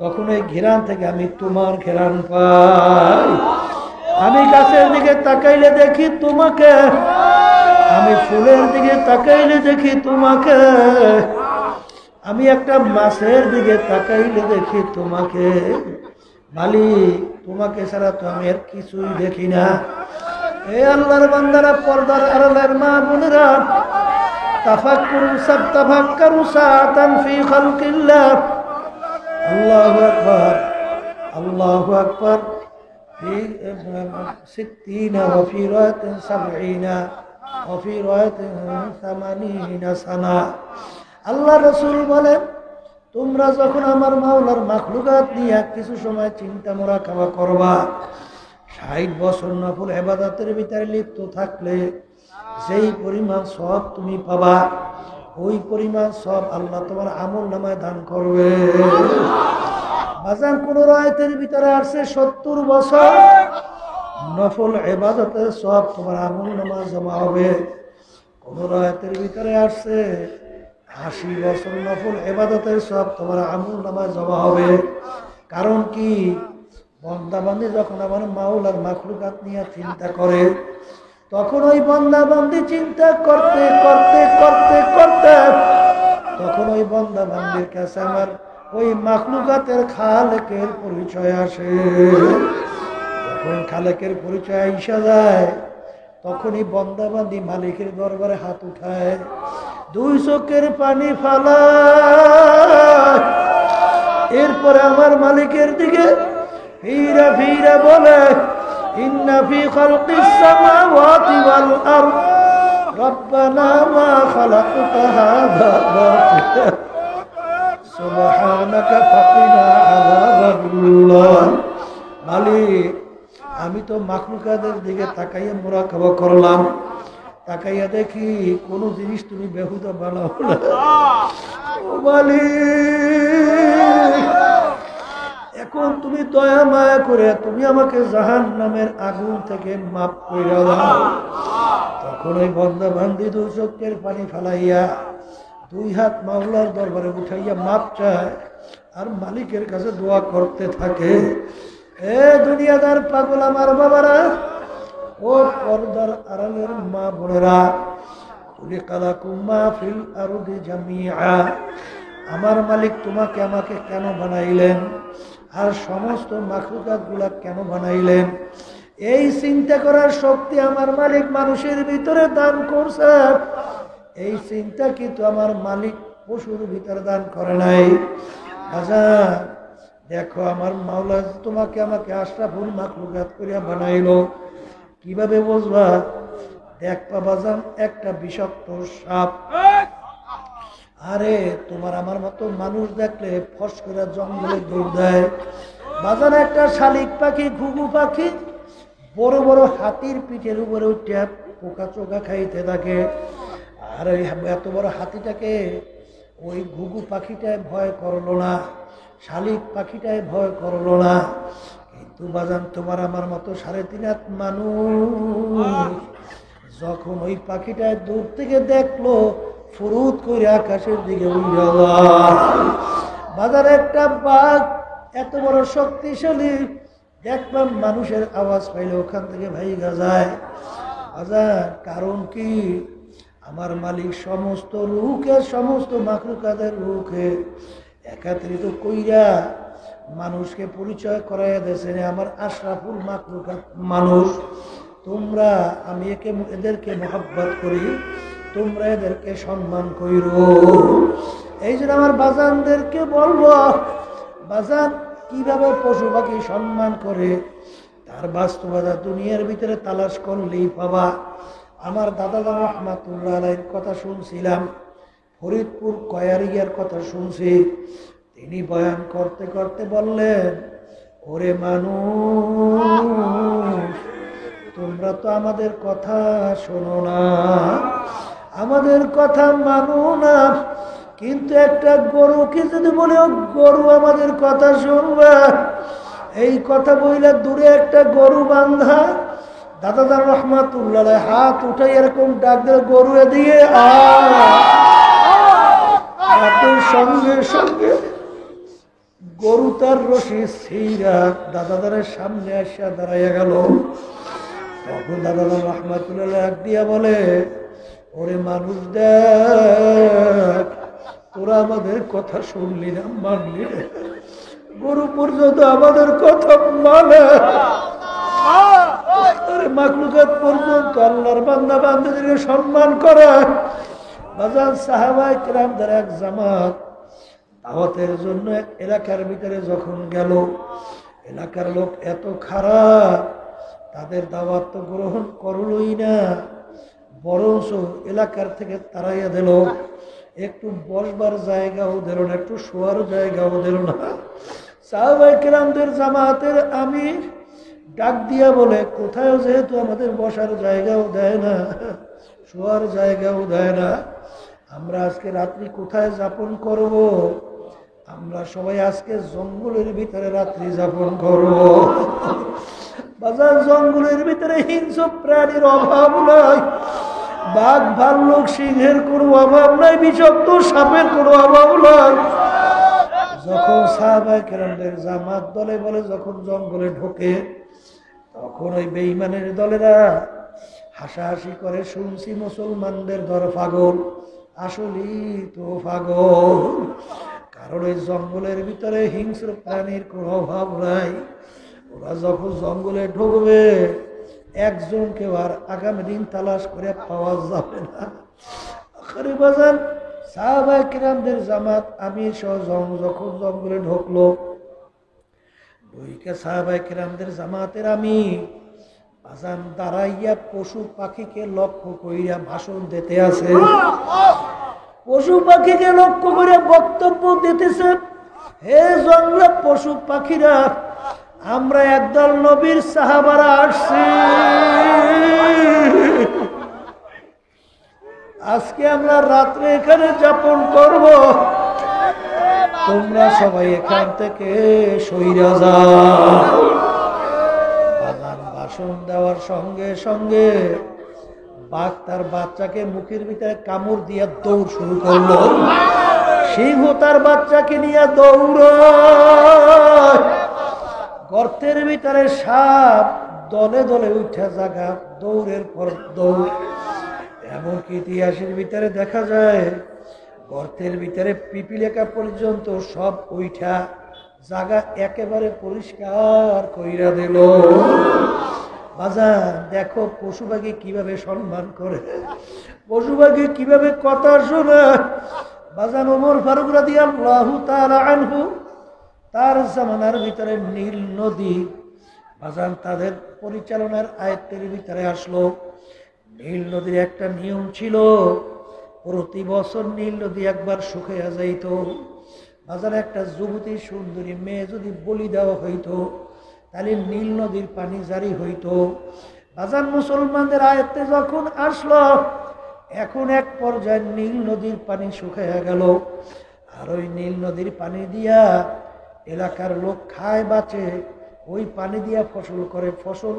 তখন এই ঘ্রাণ থেকে আমি তোমার ঘ্রাণ পাই। আমি গাছের দিকে তাকাইলে দেখি তোমাকে, আমি ফুলের দিকে তাকাইলে দেখি তোমাকে, আমি একটা মাছের দিকে তাকাইলে দেখি তোমাকে। মালিক, তোমাকে ছাড়া তো আমি আর কিছুই দেখি না। এ আল্লাহর বান্দারা, পর্দার আড়ালের মা বোনেরা, তাফাক্কুরু সাবতাফাক্কারু সাআতান ফি খালকিল্লাহ। আল্লাহু আকবার, আল্লাহু আকবার। في 60 وفي رواية 70 وفي رواية 80 سنة। আল্লাহ রাসূল বলেন, তোমরা যখন আমার মাওলার মাখলুকাত নিয়ে কিছু সময় চিন্তা মোরাকাবা করবা, 60 বছর নফল ইবাদতের ভিতরে লিপ্ত থাকলে যেই পরিমাণ সওয়াব তুমি পাবা, ওই পরিমাণ সওয়াব আল্লাহ তোমার আমলনামায় দান করবে। বাজান, কোন রায়তের ভিতরে আসছে 70 বছর নফল ইবাদতের সওয়াব তোমার আমলনামায় জমা হবে। কোন রায়তের ভিতরে আসছে 80 বছর নফল ইবাদতের সওয়াব তোমার আমলনামায় জমা হবে। কারণ কি? বন্দাবান্দি যখন আমার মাওলার মাখলুকাত নিয়ে চিন্তা করে, তখন ওই বন্দাবান্দি চিন্তা করতে করতে করতে করতে তখন ওই বন্দাবান্দির কাছে আমার ওই মাখলুকাতের খালেকের পরিচয় আসে। যখন খালেকের পরিচয় আইসা যায়, তখনই বন্দাবান্দি মালিকের দরবারে হাত উঠায়, দুই চোখের পানি ফালায়, এরপরে আমার মালিকের দিকে ফিরা ফিরা বলে, ইন্না ফি খালকিস সামাওয়াতি ওয়াল আরদ রব্বানা মা খালাকতা হাযা বাতিলা সুবহানাকা ফাকিনা আযাবাল্লাহ। মালিক, আমি তো মাখলুকাতের দিকে তাকাইয়া মুরাকাবা করলাম, তাকাইয়া দেখি কোন জিনিস তুমি বেহুদা বানাও না। ও মালিক, এখন তুমি দয়া মায়া করে তুমি আমাকে জাহান্নামের আগুন থেকে মাফ কইরা দাও। তখন ওই বন্দা বান্দি দুই চোখের পানি ফালাইয়া দুই হাত মাওলার দরবারে উঠাইয়া মাপ চায় আর মালিকের কাছে দোয়া করতে থাকে। এ দুনিয়াদার পাগল আমার বাবারা, ও পর্দার আড়ালের মা বোনেরা, খুলিকালাকুম মা ফিল আরদি জামিআ, আমার মালিক তোমাকে আমাকে কেন বানাইলেন আর সমস্ত মাখলুকাত গুলা কেন বানাইলেন, এই চিন্তা করার শক্তি আমার মালিক মানুষের ভিতরে দান করছে। এই চিন্তা কিন্তু আমার মালিক পশুর ভিতরে দান করে নাই। আচ্ছা দেখো, আমার মাওলা তোমাকে আমাকে আশরাফুল মাখলুকাত করিয়া বানাইলো, কিভাবে বুঝবা? দেখবা বাজান, একটা বিষাক্ত সাপ, আরে তোমার আমার মতো মানুষ দেখলে ফস করে জঙ্গলে দৌড় দেয়। বাজান একটা শালিক পাখি, ঘুঘু পাখি, বড় বড় হাতির পিঠের উপরে উঠে পোকা চোকা খাইতে থাকে। আর ওই এত বড় হাতিটাকে ওই ঘুঘু পাখিটায় ভয় করলো না, শালিক পাখিটায় ভয় করলো না। কিন্তু বাজান তোমার আমার মতো 3.5 হাত মানুষ যখন ওই পাখিটায় দূর থেকে দেখলো, ফুরুত করে আকাশের দিকে উড়ে যায়। বাজার একটা বাঘ এত বড় শক্তিশালী, দেখলাম মানুষের আওয়াজ পাইলে ওখান থেকে ভাইগা যায়। বাজার কারণ কি? আমার মালিক সমস্ত রূহকে, সমস্ত মাখলুকাতের রূহকে একত্রিত কইরা মানুষকে পরিচয় করাইয়া দিয়েছেন, আমার আশরাফুল মাখলুকাত মানুষ। তোমরা, আমি এদেরকে মহব্বত করি, তোমরা এদেরকে সম্মান কইরো। এই জন্য আমার বাজানদেরকে বলবো, বাজান কিভাবে পশু পাখি সম্মান করে তার বাস্তবতা দুনিয়ার ভিতরে তালাশ করলেই পাবা। আমার দাদা রহমাতুল্লাহ আলাইহির কথা শুনছিলাম, ফরিদপুর কয়ারিয়ার কথা শুনছি। তিনি বয়ান করতে করতে বললেন, ওরে মানুষ, তোমরা তো আমাদের কথা শোনো না, আমাদের কথা মানো না, কিন্তু একটা গরুকে যদি বলে গরু আমাদের কথা শুনবা, এই কথা বইলে দূরে একটা গরু বান্ধা, দাদাদার রহমাতুল্লাহ হাত উঠে এরকম ডাক দিয়ে গরু দিয়ে হাতের সঙ্গে সঙ্গে গরু তার রশি ছিঁড়া দাদাদারের সামনে আসা দাঁড়াইয়া গেল। তখন দাদাদার রহমাতুল্লাহ ডাক দিয়া বলে, ওরে মানুষ দেখ, তোরা আমাদের কথা শুনলি না, মানলি না, গরু পর্যন্ত আমাদের কথা মানে, মাখলুকাত পর্যন্ত আল্লাহর বান্দা বান্দাদেরকে সম্মান করে। বাজান সাহাবায়ে কেরামদের এক জামাত দাওয়াতের জন্য এক এলাকার ভিতরে যখন গেল, এলাকার লোক এত খারাপ, তাদের দাওয়াত তো গ্রহণ করলই না, বরঞ্চ এলাকার থেকে তাড়াইয়া দিল, একটু বসবার জায়গাও দিল না, একটু শোয়ার জায়গাও দিল না। সাহাবায়ে কেরামদের জামাতের আমির ডাক দিয়া বলে, কোথায় যেহেতু আমাদের বসার জায়গাও দেয় না, শোয়ার জায়গাও দেয় না, আমরা আজকে রাত্রি কোথায় যাপন করব? আমরা সবাই আজকে জঙ্গলের ভিতরে রাত্রি যাপন করব। বাজার জঙ্গলের ভিতরে হিংস্র প্রাণীর অভাব নাই, বাঘ ভাল্লুক সিংহের কোনো অভাব নাই, বিষাক্ত সাপের কোনো অভাব নাই। যখন সাহাবায়ে কেরামদের জামাত দলে বলে যখন জঙ্গলে ঢোকে তখন ওই বেঈমানের দলেরা হাসাহাসি করে, শুনছি মুসলমানদের ধর পাগল, আসলেই তো পাগল। কারণ ওই জঙ্গলের ভিতরে হিংস্র প্রাণীর কোনো অভাব নাই। ওরা যখন জঙ্গলে ঢুকবে একজনকে আর আগামী দিন তালাশ করে পাওয়া যাবে না। আখেরি বাজান সাহাবায়ে কিরামদের জামাত আমির সহ যখন জঙ্গলে ঢুকলো, ঢুইকা সাহাবায়ে কিরামদের জামাতের আমির বাজান দাঁড়াইয়া পশু পাখিকে লক্ষ্য করিয়া ভাষণ দিতে আছে। পশু পাখিকে লক্ষ্য করে বক্তব্য দিতেছে, হে জঙ্গলে পশু পাখিরা, আমরা একদল নবীর সাহাবারা আসছি, আজকে আমরা রাত্রে এখানে যাপন করব, তোমরা সবাই এখান থেকে সইরা যাও। ভাষণ দেওয়ার সঙ্গে সঙ্গে বাঘ তার বাচ্চাকে মুখের ভিতরে কামড় দিয়ে দৌড় শুরু করলো। সিংহ তার বাচ্চাকে নিয়ে দৌড়। গর্তের ভিতরে সাপ দলে দলে উঠে জাগা, দৌড়ের পর দৌড়। এমনকি ইতিহাসের ভিতরে দেখা যায় গর্তের ভিতরে পিপিলিকা পর্যন্ত সব উঠা জায়গা একেবারে পরিষ্কার কইরা দিল। বাজার দেখো পশু পাখি কিভাবে সম্মান করে, পশু পাখি কিভাবে কথা শোনে। বাজান ওমর ফারুক রাদিয়াল্লাহু তাআলা আনহু তার জামানার ভিতরে নীল নদী বাজান তাদের পরিচালনার আয়ত্তের ভিতরে আসলো। নীল নদীর একটা নিয়ম ছিল, প্রতি বছর নীল নদী একবার শুকিয়ে যাইত। বাজারে একটা যুবতী সুন্দরী মেয়ে যদি বলি দেওয়া হইতো তাহলে নীল নদীর পানি জারি হইতো। বাজার মুসলমানদের আয়ত্তে যখন আসলো, এখন এক পর্যায়ে নীল নদীর পানি শুকিয়ে গেল। আর ওই নীল নদীর পানি দিয়া এলাকার লোক খায় বাঁচে, ওই পানি দিয়া ফসল করে, ফসল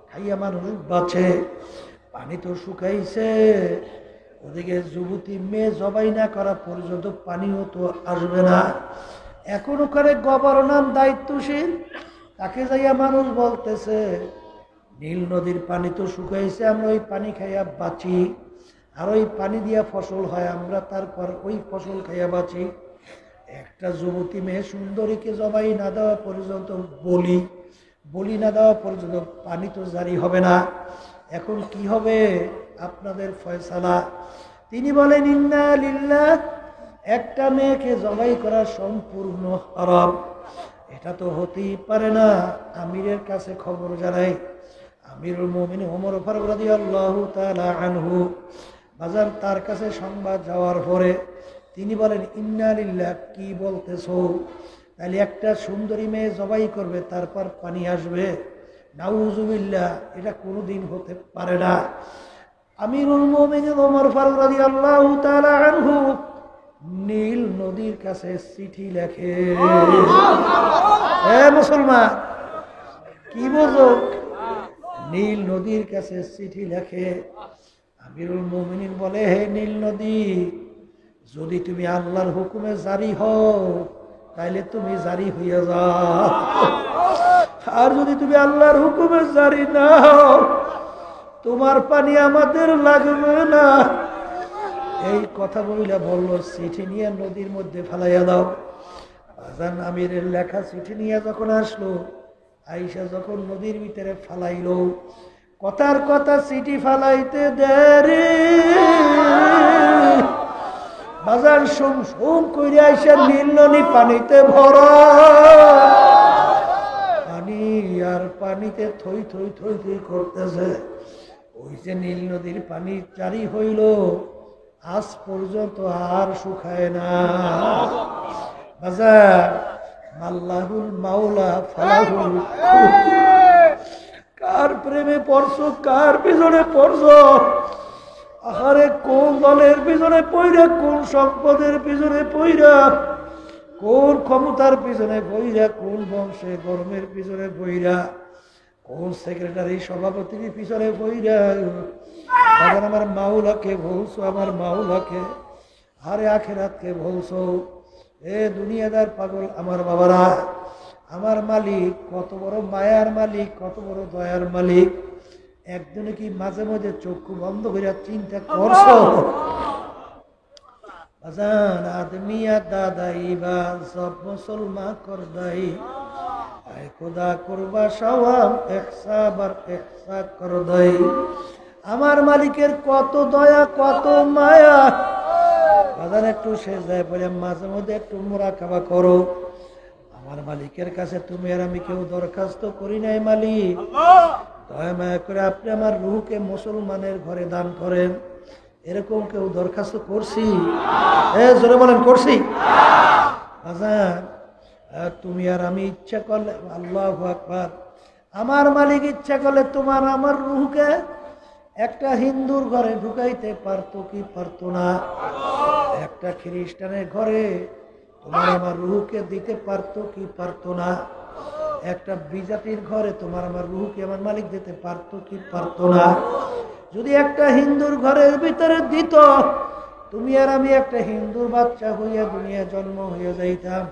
খাইয়া মানুষ বাঁচে। পানি তো শুকাইছে, ওদিকে যুবতী মেয়ে জবাই না করা পর্যন্ত পানিও তো আসবে না। এখন ওখানে গভর্নর দায়িত্বশীল, তাকে যাইয়া মানুষ বলতেছে নীল নদীর পানি তো শুকাইছে, আমরা ওই পানি খাইয়া বাঁচি, আর ওই পানি দিয়া ফসল হয়, আমরা তারপর ওই ফসল খাইয়া বাঁচি। একটা যুবতী মেয়ে সুন্দরীকে জবাই না দেওয়া পর্যন্ত, বলি না দেওয়া পর্যন্ত পানি তো জারি হবে না। এখন কি হবে আপনাদের ফয়সালা? তিনি বলেন ইন্না লিল্লাহ, একটা মেয়েকে জবাই করা সম্পূর্ণ হারাম, এটা তো হতেই পারে না। আমিরের কাছে খবর জানাই। আমিরুল মুমিনিন ওমর ফারুক রাদিয়াল্লাহু তাআলা আনহু বাজার তার কাছে সংবাদ যাওয়ার পরে তিনি বলেন ইন্না লিল্লাহ, কি বলতেছো? তাহলে একটা সুন্দরী মেয়ে জবাই করবে তারপর পানি আসবে? নাউযুবিল্লাহ, এটা কোনোদিন হতে পারে না। আমিরুল মুমিনিন ওমর ফারুক রাদিয়াল্লাহু তাআলা আনহু নীল নদীর কাছে চিঠি লেখে। মুসলমান কি বোঝো? নীল নদীর কাছে চিঠি লেখে। আমিরুল মুমিনিন বলে, হে নীল নদী, যদি তুমি আল্লাহর হুকুমে জারি হও তাইলে তুমি জারি হইয়া যাও, আর যদি তুমি আল্লাহর হুকুমে জারি না হও তোমার পানি আমাদের লাগবে না। এই কথা বইলা বলল, চিঠি নিয়ে নদীর মধ্যে ফেলাইয়া দাও। আজান আমিরের লেখা চিঠি নিয়ে যখন আসলো, আইসা যখন নদীর ভিতরে ফালাইল, কথার কথা চিঠি ফালাইতে দেরি, বাজার সুম সুম করে আইসা নীল নদী পানিতে ভরা, পানি আর পানিতে থই থই থই থই করতেছে। ওই যে নীল নদীর পানি জারি হইল, আজ পর্যন্ত আর শুকায় না। বাজার আল্লাহুল মাওলা ফালাহুল, কার প্রেমে পড়ছো, কার পিছনে পড়ছো? আহারে কোন দলের পিছনে পইরা, কোন সম্পদের পিছনে পইরা, কোন ক্ষমতার পিছনে পইরা, কোন বংশে গরমের পিছনে পইরা, কোন সেক্রেটারি সভাপতির পিছনে পইরা এখন আমার মাওলাকে বলছো, আমার মাওলাকে, আরে আখেরাতকে বলছো। এ দুনিয়াদার পাগল আমার বাবারা, আমার মালিক কত বড় মায়ার মালিক, কত বড় দয়ার মালিক। একদিনে কি মাঝে মাঝে চক্ষু বন্ধ করে চিন্তা করছো? আজান আদমিয়া দাদাই বা সব মুসলমান করদাই আয় খোদা করবা সওয়াব ইহসাব আর ইহসা করদাই। আমার মালিকের কত দয়া, কত মায়া। বাজার একটু শেষ যায় বলে মাঝে মধ্যে একটু মুরাকাবা করো। আমার মালিকের কাছে তুমি আর আমি কেউ দরখাস্ত করি নাই, মালিক দয়া মায়া করে আপনি আমার রূহকে মুসলমানের ঘরে দান করেন। এরকম কেউ দরখাস্ত করছি? জোরে বলেন করছি? বাজার তুমি আর আমি ইচ্ছা করলে, আল্লাহু আকবার, আমার মালিক ইচ্ছা করলে তোমার আমার রূহকে একটা হিন্দুর ঘরে ঢুকাইতে পারতো কি পারতো না? একটা খ্রিস্টানের ঘরে তোমার আমার রূহকে দিতে পারতো কি পারতো না? একটা বিজাতির ঘরে তোমার আমার রূহকে আমার মালিক দিতে পারতো কি পারতো না? যদি একটা হিন্দুর ঘরের ভিতরে দিত, তুমি আর আমি একটা হিন্দুর বাচ্চা হইয়া দুনিয়া জন্ম হইয়া যাইতাম।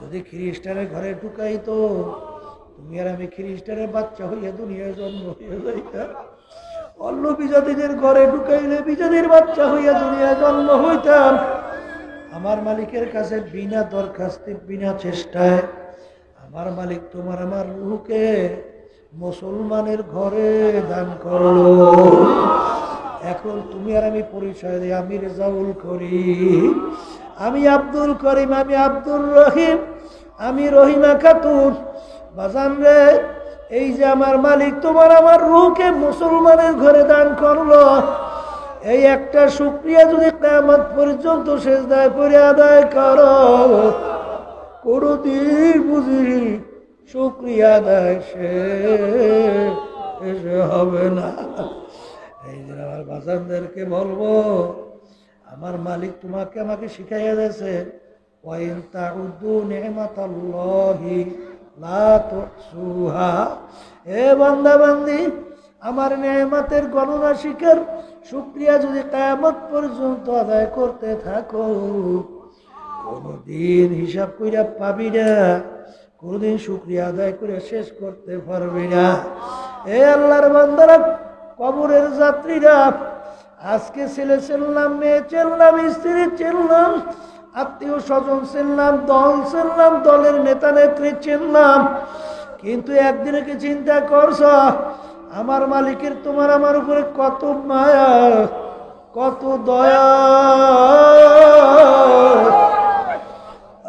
যদি খ্রিস্টানের ঘরে ঢুকাইতো, তুমি আর আমি খ্রিস্টানের বাচ্চা হইয়া দুনিয়া জন্ম হইয়া যাইতাম। অন্য বিজাতিদের ঘরে ঢুকাইলে বিজাতির বাচ্চা হইয়া দুনিয়া জন্ম হইতাম। আমার মালিকের কাছে বিনা দরখাস্তে, বিনা চেষ্টায় আমার মালিক তোমার আমার রূহকে মুসলমানের ঘরে দান করলো। এখন তুমি আর আমি পরিচয় দিই, আমি রেজাউল করিম, আমি আব্দুল করিম, আমি আব্দুর রহিম, আমি রহিমা খাতুন। বাজান রে, এই যে আমার মালিক তোমার আমার রূহকে মুসলমানের ঘরে দান করলো, এই একটা শুকরিয়া যদি কিয়ামত পর্যন্ত সিজদায় পড়ে আদায় করো, কোনদিন বুঝি শুকরিয়া আদায় শেষ হবে না। এই যে আমার বাজানদেরকে বলবো, আমার মালিক তোমাকে আমাকে শিখাইয়া দিয়েছে, ওয়াইন তাউদ্দু নি'মাতাল্লাহি লা তুহসুহা। এ বান্দা বান্দি, আমার নেয়ামতের গণনা শিকার শুকরিয়া যদি কিয়ামত পর্যন্ত আদায় করতে থাকো, কোনদিন হিসাব কইরা পাবি না, কোনদিন শুকরিয়া আদায় করে শেষ করতে পারবি না। এ আল্লাহর বান্দারা, কবরের যাত্রীরা, আজকে ছেলে চিনলাম, মেয়ে চিনলাম, স্ত্রী চিনলাম, আত্মীয় স্বজন চিনলাম, দল চিনলাম, দলের নেতা নেত্রী চিনলাম, কিন্তু একদিনে কি চিন্তা করছ আমার মালিকের তোমার আমার উপরে কত মায়া, কত দয়া?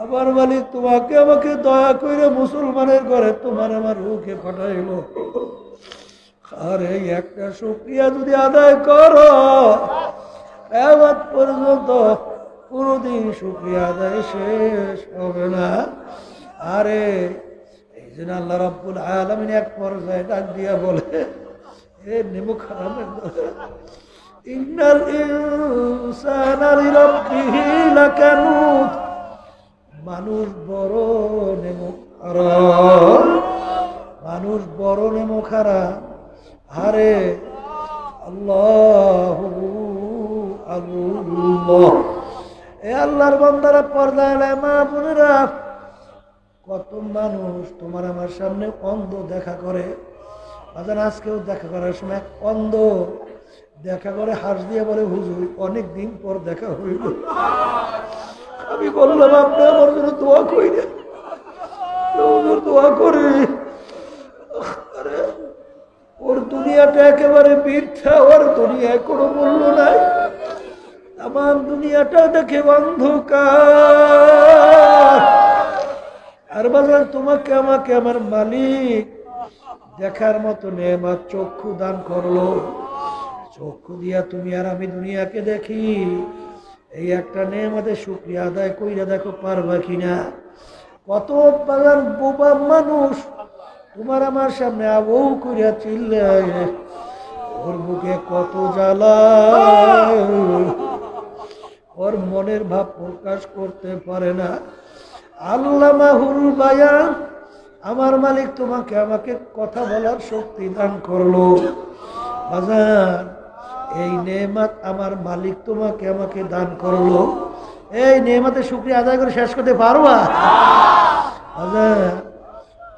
আমার মালিক তোমাকে আমাকে দয়া করে মুসলমানের ঘরে তোমার আমার রূহকে পাঠাইল। আর এই একটা শুকরিয়া যদি আদায় করো, কিয়ামত পর্যন্ত কোনদিন শুকরিয়া আদায় শেষ হবে না। আরে এই জন্য আল্লাহ রাব্বুল আলামিন এক পর্যায়ে ডাক দিয়া বলে, এ নেমুখ হারামের দোষে, ইন্নাল ইনসানা লিরাব্বিহি লাকানুত। মানুষ বড় নেমুখ হারাম, মানুষ বড় নেমুখ হারাম। আরে আল্লাহ আল্লাহ, এ আল্লাহর বান্দারা, পর্দায় মা বোনেরা, কত মানুষ তোমার আমার সামনে অন্ধ দেখা করে। বাজান আজকেও দেখা করার সময় অন্ধ দেখা করে হাস দিয়ে বলে, হুজুর অনেক দিন পর দেখা হইল। আমি বললাম, আপনি আমার জন্য দোয়া করি, হুজুর দোয়া করি। ওর দুনিয়াটা একেবারে মিথ্যা, ওর দুনিয়ায় কোনো মূল্য নাই। আমার দুনিয়াটা দেখে অন্ধকার। আর বাজার তোমাকে আমাকে আমার মালিক দেখার মতো নেয়ামত চক্ষু দান করলো। চক্ষু দিয়া তুমি আর আমি দুনিয়াকে দেখি, এই একটা নেয়ামতের শুকরিয়া আদায় কইরা দেখো পারবা কিনা। কত বাজার বোবা মানুষ তোমার আমার সামনে আবু করিয়া চিল্লায়, ওর বুকে কত জ্বালা, ওর মনের ভাব প্রকাশ করতে পারে না। আল্লামাহুল বায়ান, আমার মালিক তোমাকে আমাকে কথা বলার শক্তি দান করলো। বাজার এই নেয়ামত আমার মালিক তোমাকে আমাকে দান করলো। এই নেয়ামতের শুকরিয়া আদায় করে শেষ করতে পারবা?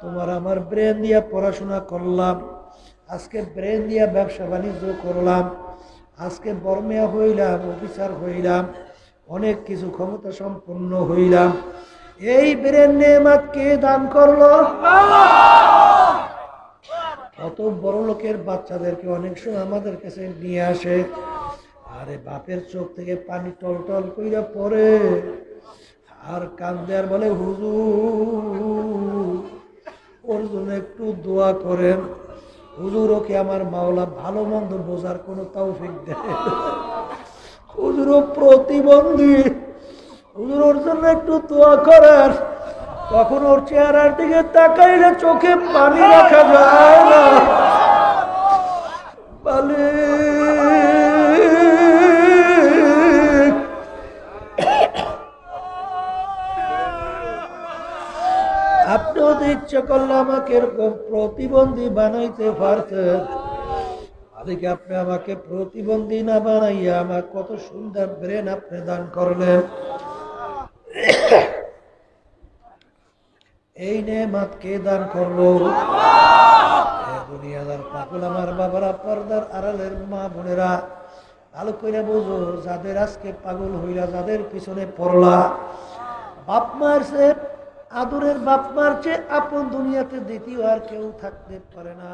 তোমার আমার ব্রেন দিয়া পড়াশোনা করলাম, আজকে ব্রেন দিয়া ব্যবসা বাণিজ্য করলাম, আজকে বর্মিয়া হইলাম, অফিসার হইলাম, অনেক কিছু ক্ষমতা সম্পন্ন হইলাম। এই ব্রেন নেয়ামত কে দান করলো? কত বড় লোকের বাচ্চাদেরকে অনেক সময় আমাদের কাছে নিয়ে আসে, আরে বাপের চোখ থেকে পানি টল টল কইরা পড়ে, আর কান্দে আর বলে হুজুর ওর জন্য একটু দোয়া করেন, হুজুর ওকে আমার মাওলা ভালো মন্দ বোঝার কোনো তৌফিক দেয়। হুজুর ও প্রতিবন্ধী, হুজুর ওর জন্য একটু দোয়া করেন। তখন ওর চেহারার দিকে তাকাইলে চোখে পানি রাখা যায় না। আপনিও তো ইচ্ছা করলে আমাকে এরকম প্রতিবন্ধী বানাইতে পারতেন, আজকে আপনি আমাকে প্রতিবন্ধী না বানাইয়া আমার কত সুন্দর ব্রেন আপনি দান করলেন। এই নেয়ামত কে দান করলো? দুনিয়াদার পাগল আমার বাবারা, পর্দার আড়ালের মা বোনেরা, ভালো করে বোঝো, যাদের আজকে পাগল হইলা, যাদের পিছনে পড়লা, বাপ মার চেয়ে আদরের বাপ মার চেয়ে আপন দুনিয়াতে দ্বিতীয় আর কেউ থাকতে পারে না।